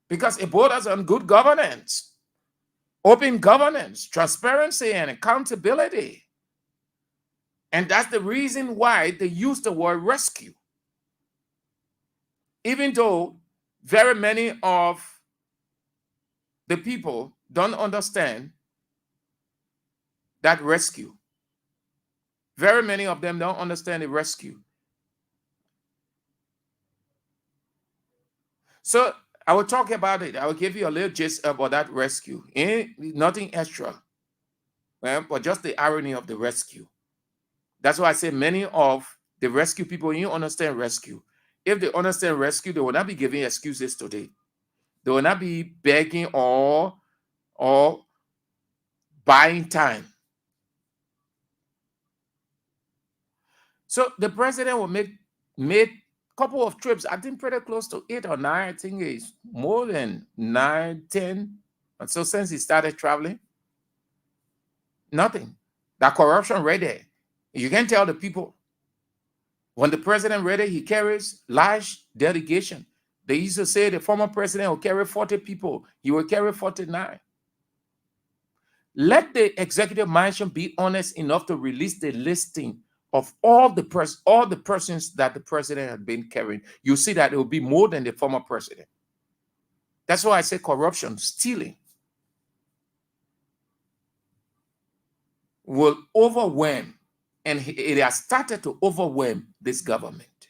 because it borders on good governance, open governance, transparency, and accountability. And that's the reason why they use the word rescue. Even though very many of the people don't understand that rescue. Very many of them don't understand the rescue. So I will talk about it. I will give you a little gist about that rescue. Nothing extra, but just the irony of the rescue. That's why I say many of the rescue people, you understand rescue. If they understand rescue, they will not be giving excuses today. They will not be begging or buying time. So the president will made a couple of trips, I think pretty close to 8 or 9. I think it's more than 9, 10. And so since he started traveling, nothing. That corruption right there. You can tell the people, when the president ready, he carries large delegation. They used to say the former president will carry 40 people. He will carry 49. Let the executive mansion be honest enough to release the listing of all the persons that the president had been carrying. You see that it will be more than the former president. That's why I say corruption, stealing, will overwhelm, and it has started to overwhelm this government,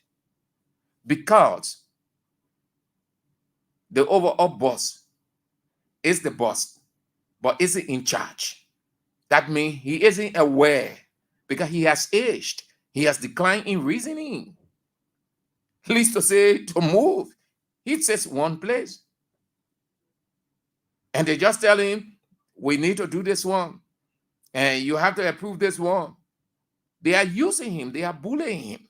because the overall boss is the boss, but isn't in charge. That means he isn't aware, because he has aged. He has declined in reasoning. At least to say to move, he sits one place. And they just tell him, we need to do this one. And you have to approve this one. They are using him. They are bullying him.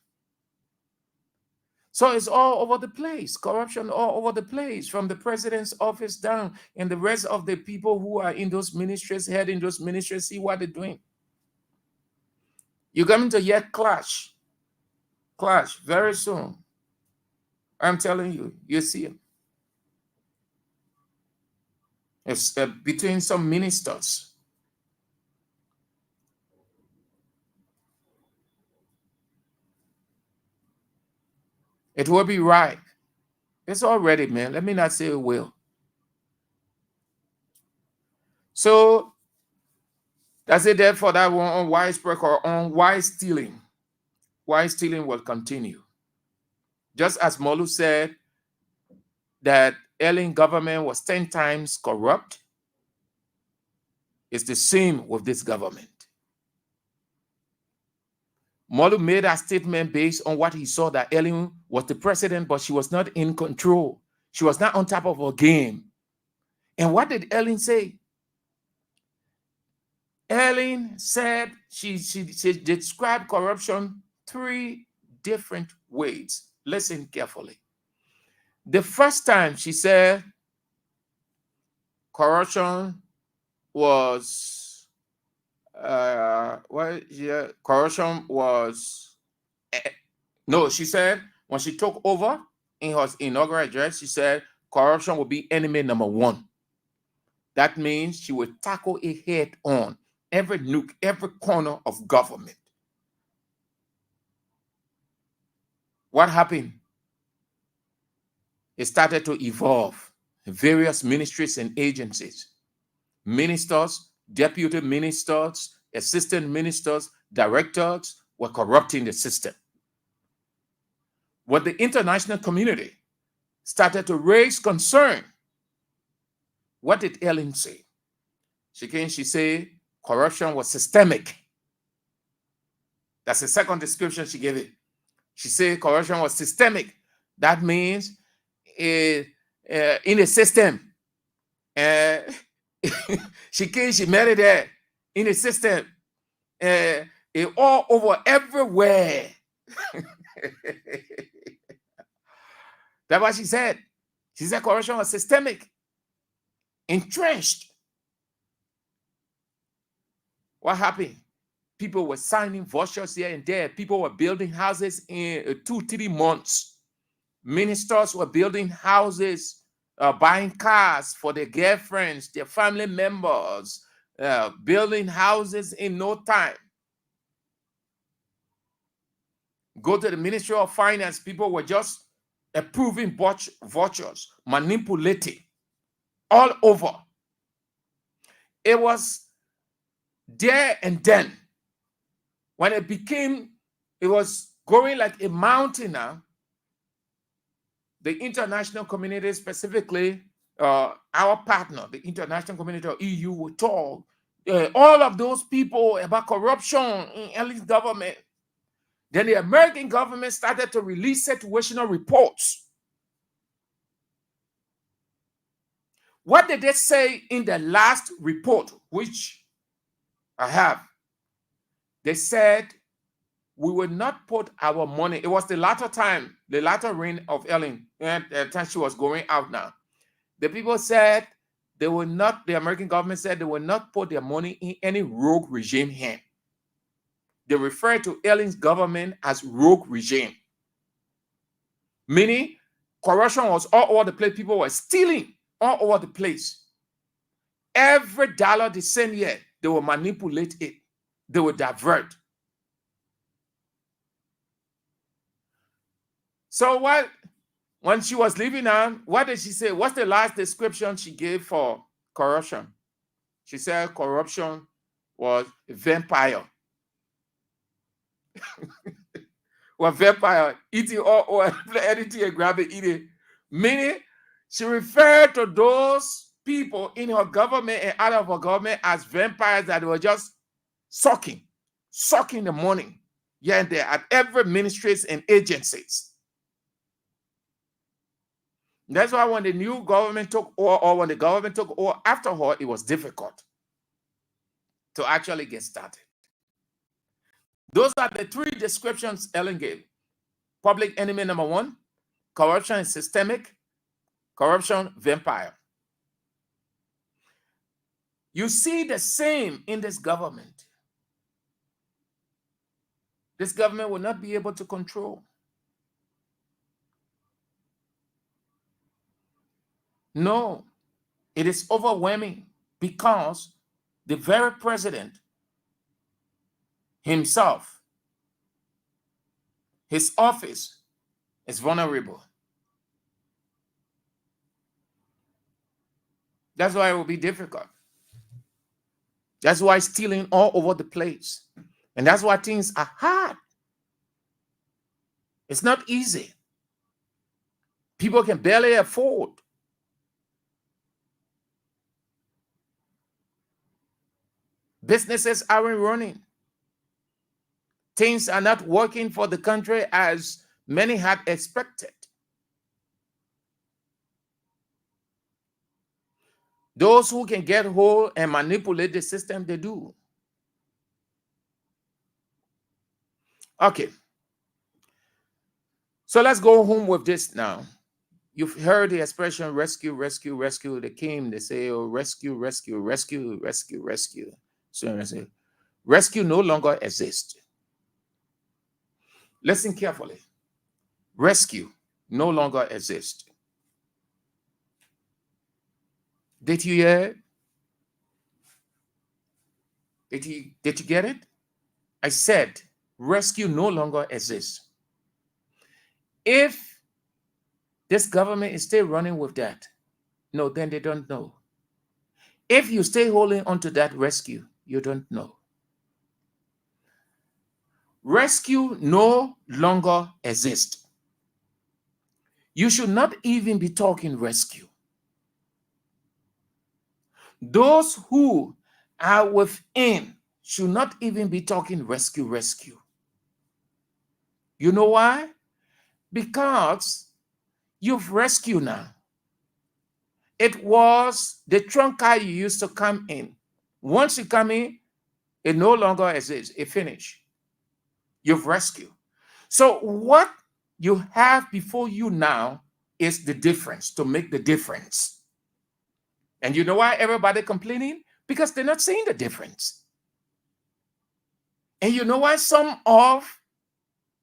So it's all over the place. Corruption all over the place, from the president's office down, and the rest of the people who are in those ministries, heading those ministries, see what they're doing. You're going to hear clash very soon. I'm telling you, you see it. It's between some ministers. It will be right. It's already, man. Let me not say it will. So that's it there for that one on widespread or on why stealing. Why stealing will continue. Just as Molu said that alien government was 10 times corrupt, it's the same with this government. Molu made a statement based on what he saw, that Ellen was the president, but she was not in control. She was not on top of her game. And what did Ellen say? Ellen said she described corruption 3 different ways. Listen carefully. The first time she said corruption was corruption was no, she said when she took over in her inaugural address, she said corruption will be enemy number 1. That means she would tackle it head on, every nook, every corner of government. What happened? It started to evolve. Various ministries and agencies, ministers, deputy ministers, assistant ministers, directors were corrupting the system. When the international community started to raise concern, what did Ellen say? She said corruption was systemic. That's the second description she gave it. She said corruption was systemic. That means in a system. She made it there in a system. All over everywhere. That's what she said. She said corruption was systemic, entrenched. What happened? People were signing vouchers here and there. People were building houses in 2-3 months. Ministers were building houses, buying cars for their girlfriends, their family members, building houses in no time. Go to the Ministry of Finance, people were just approving vouchers, manipulating all over. It was there and then when it was going like a mountain now. The international community, specifically our partner, the international community of EU, were told all of those people about corruption in Ellen's government. Then the American government started to release situational reports. What did they say in the last report, which I have? They said, we will not put our money. It was the latter reign of Ellen, and the time she was going out now. The people said they will not, the American government said they will not put their money in any rogue regime hand. They refer to Ellen's government as rogue regime. Meaning corruption was all over the place. People were stealing all over the place. Every dollar they send here, they will manipulate it. They will divert. So when she was leaving on, what did she say? What's the last description she gave for corruption? She said corruption was a vampire. Well, vampire eating all anything and grab it, eat it. Meaning, she referred to those people in her government and out of her government as vampires that were just sucking the money here and there at every ministries and agencies. That's why when the new government took over, or when the government took over after her, it was difficult to actually get started. Those are the 3 descriptions Ellen gave. Public enemy number 1, corruption is systemic, corruption, vampire. You see the same in this government. This government will not be able to control. No, it is overwhelming because the very president himself, his office is vulnerable. That's why it will be difficult. That's why stealing all over the place. And that's why things are hard. It's not easy. People can barely afford. Businesses aren't running. Things are not working for the country as many had expected. Those who can get hold and manipulate the system, they do. Okay. So let's go home with this now. You've heard the expression rescue, rescue, rescue. They came, they say, oh, rescue, rescue, rescue, rescue, rescue. So I say, rescue no longer exists. Listen carefully. Rescue no longer exists. Did you hear it? Did you get it? I said rescue no longer exists. If this government is still running with that, no, then they don't know. If you stay holding on to that rescue, you don't know. Rescue no longer exists. You should not even be talking rescue. Those who are within should not even be talking rescue, rescue. You know why? Because you've rescued now. It was the trunk car you used to come in. Once you come in, it no longer exists. It finished. You've rescued. So what you have before you now is the difference, to make the difference. And you know why everybody complaining? Because they're not seeing the difference. And you know why some of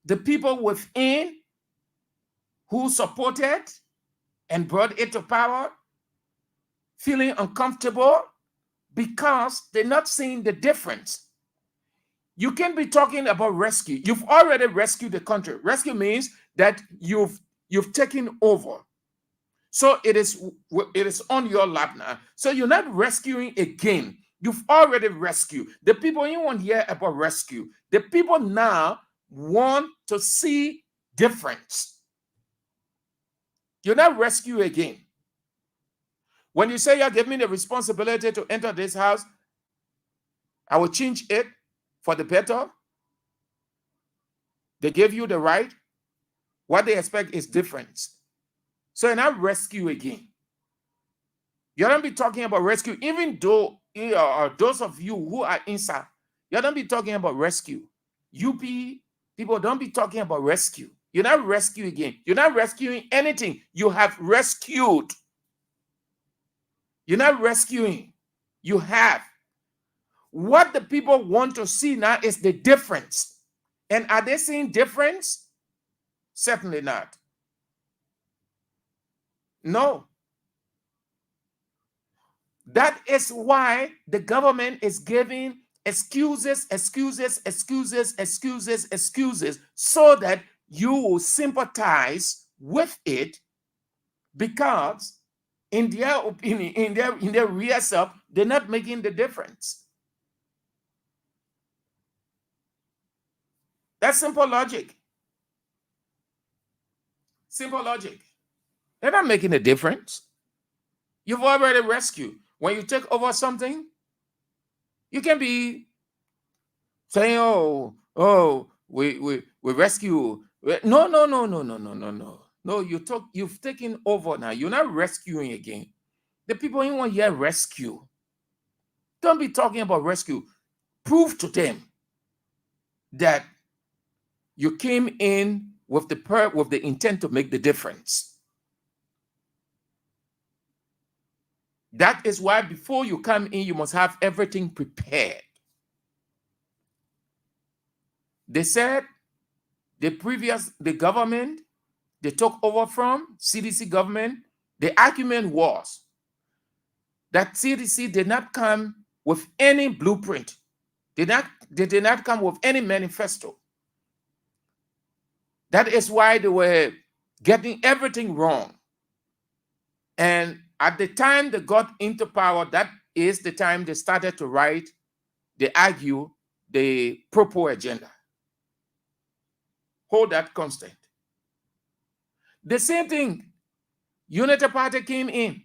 the people within who supported and brought it to power feeling uncomfortable? Because they're not seeing the difference. You can be talking about rescue. You've already rescued the country. Rescue means that you've taken over. So it is on your lap now. So you're not rescuing again. You've already rescued. The people you want to hear about rescue. The people now want to see difference. You're not rescue again. When you say you're giving me the responsibility to enter this house, I will change it for the better. They give you the right. What they expect is difference. So you're not rescue again. You don't be talking about rescue, even though those of you who are inside, you don't be talking about rescue. People don't be talking about rescue. You're not rescue again. You're not rescuing anything. You have rescued. You're not rescuing. You have. What the people want to see now is the difference. And are they seeing difference? Certainly not. No. That is why the government is giving excuses, so that you will sympathize with it, because in their opinion, in their real self, they're not making the difference. That's simple logic. Simple logic. They're not making a difference. You've already rescued. When you take over something, you can be saying, we rescue. No. No, you've taken over now. You're not rescuing again. The people you want here rescue. Don't be talking about rescue. Prove to them that you came in with the intent to make the difference. That is why before you come in, you must have everything prepared. They said the government they took over from CDC government, the argument was that CDC did not come with any blueprint. They did not come with any manifesto. That is why they were getting everything wrong. And at the time they got into power, that is the time they started to write, they argue the purple agenda. Hold that constant. The same thing, Unity Party came in.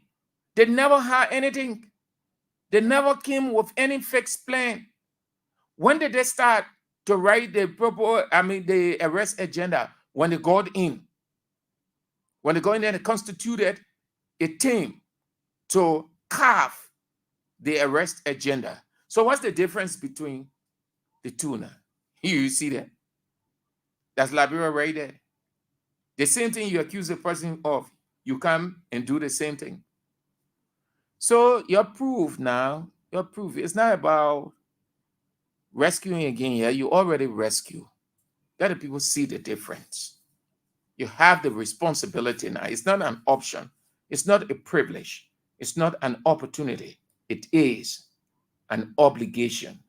They never had anything. They never came with any fixed plan. When did they start to write the arrest agenda? When they got in. When they got in there, they constituted a team to carve the arrest agenda. So what's the difference between the two now? You see that? That's Liberia right there. The same thing you accuse a person of, you come and do the same thing. So your proof now, your proof, it's not about rescuing again here. You already rescue. Let the people see the difference. You have the responsibility now. It's not an option. It's not a privilege. It's not an opportunity. It is an obligation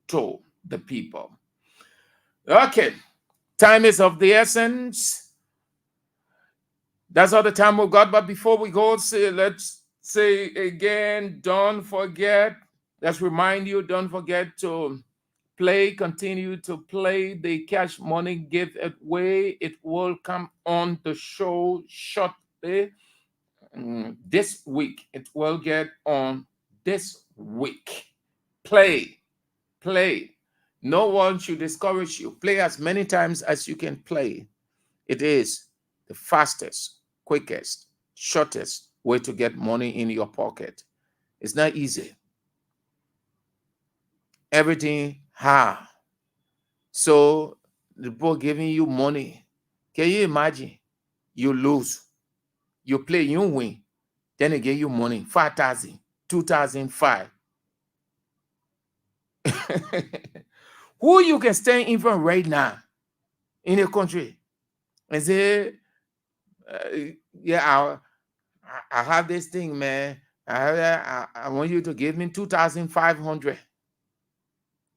to the people. Okay, time is of the essence. That's all the time we've got. But before we go, let's say again, don't forget, let's remind you, don't forget to continue to play the cash money giveaway. It will come on the show shortly. This week, it will get on this week. Play. No one should discourage you. Play as many times as you can play. It is the fastest, quickest, shortest way to get money in your pocket. It's not easy. Everything hard. So the people giving you money. Can you imagine? You lose. You play, you win. Then they give you money, 5,000, 2,005. Who you can stand in front right now in a country and say, yeah, I have this thing, man. I want you to give me 2,500.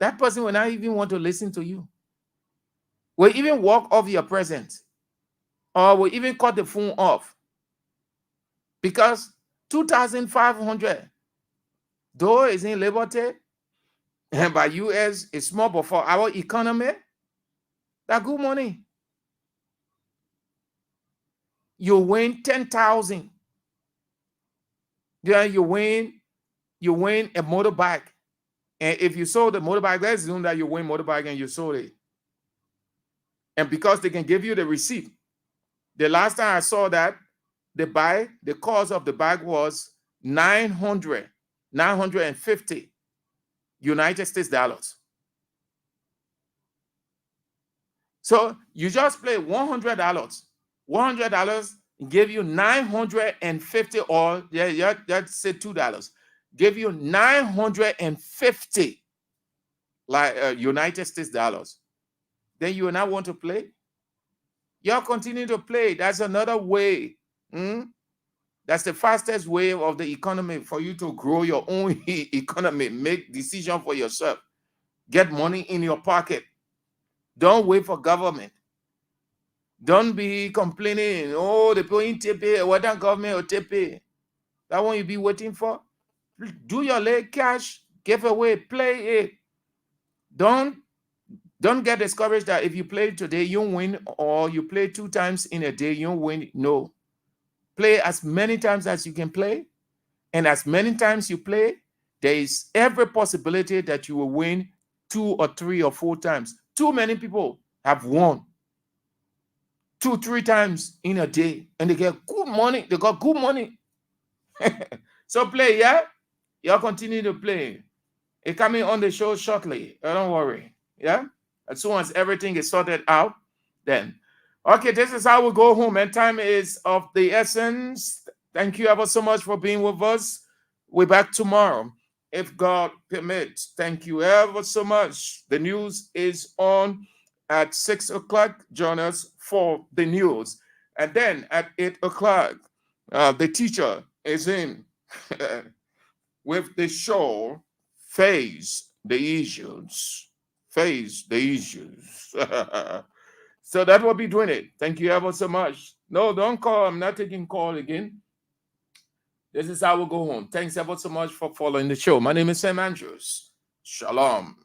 That person will not even want to listen to you. Will even walk off your presence, or will even cut the phone off. Because 2,500, though is in Liberty, and by US, it's small, but for our economy, that's good money. You win 10,000. Then you win a motorbike. And if you sold the motorbike, let's assume that you win motorbike and you sold it. And because they can give you the receipt. The last time I saw that, the cost of the bike was $950 United States dollars. So you just play $100. $100 give you 950, or let's say $2. Give you 950 United States dollars. Then you will not want to play. You'll continue to play. That's another way. That's the fastest way of the economy for you to grow your own economy. Make decisions for yourself. Get money in your pocket. Don't wait for government. Don't be complaining, oh, the people in TP, what that government or TP. That one you be waiting for. Do your leg cash, give away, play it. Don't get discouraged that if you play today, you win, or you play 2 times in a day, you win. No. Play as many times as you can play. And as many times you play, there is every possibility that you will win 2 or 3 or 4 times. Too many people have won 2, 3 times in a day, and they get good money. They got good money. So play, yeah? Y'all continue to play. It's coming on the show shortly. Don't worry. Yeah? As soon as everything is sorted out, then. Okay, this is how we go home, and time is of the essence. Thank you ever so much for being with us. We're back tomorrow, if God permits. Thank you ever so much. The news is on at 6 o'clock. Join us for the news. And then at 8 o'clock, the teacher is in with the show, Face the Issues. Face the Issues. So that will be doing it. Thank you ever so much. No, don't call. I'm not taking call again. This is how we go home. Thanks ever so much for following the show. My name is Sam Andrews. Shalom.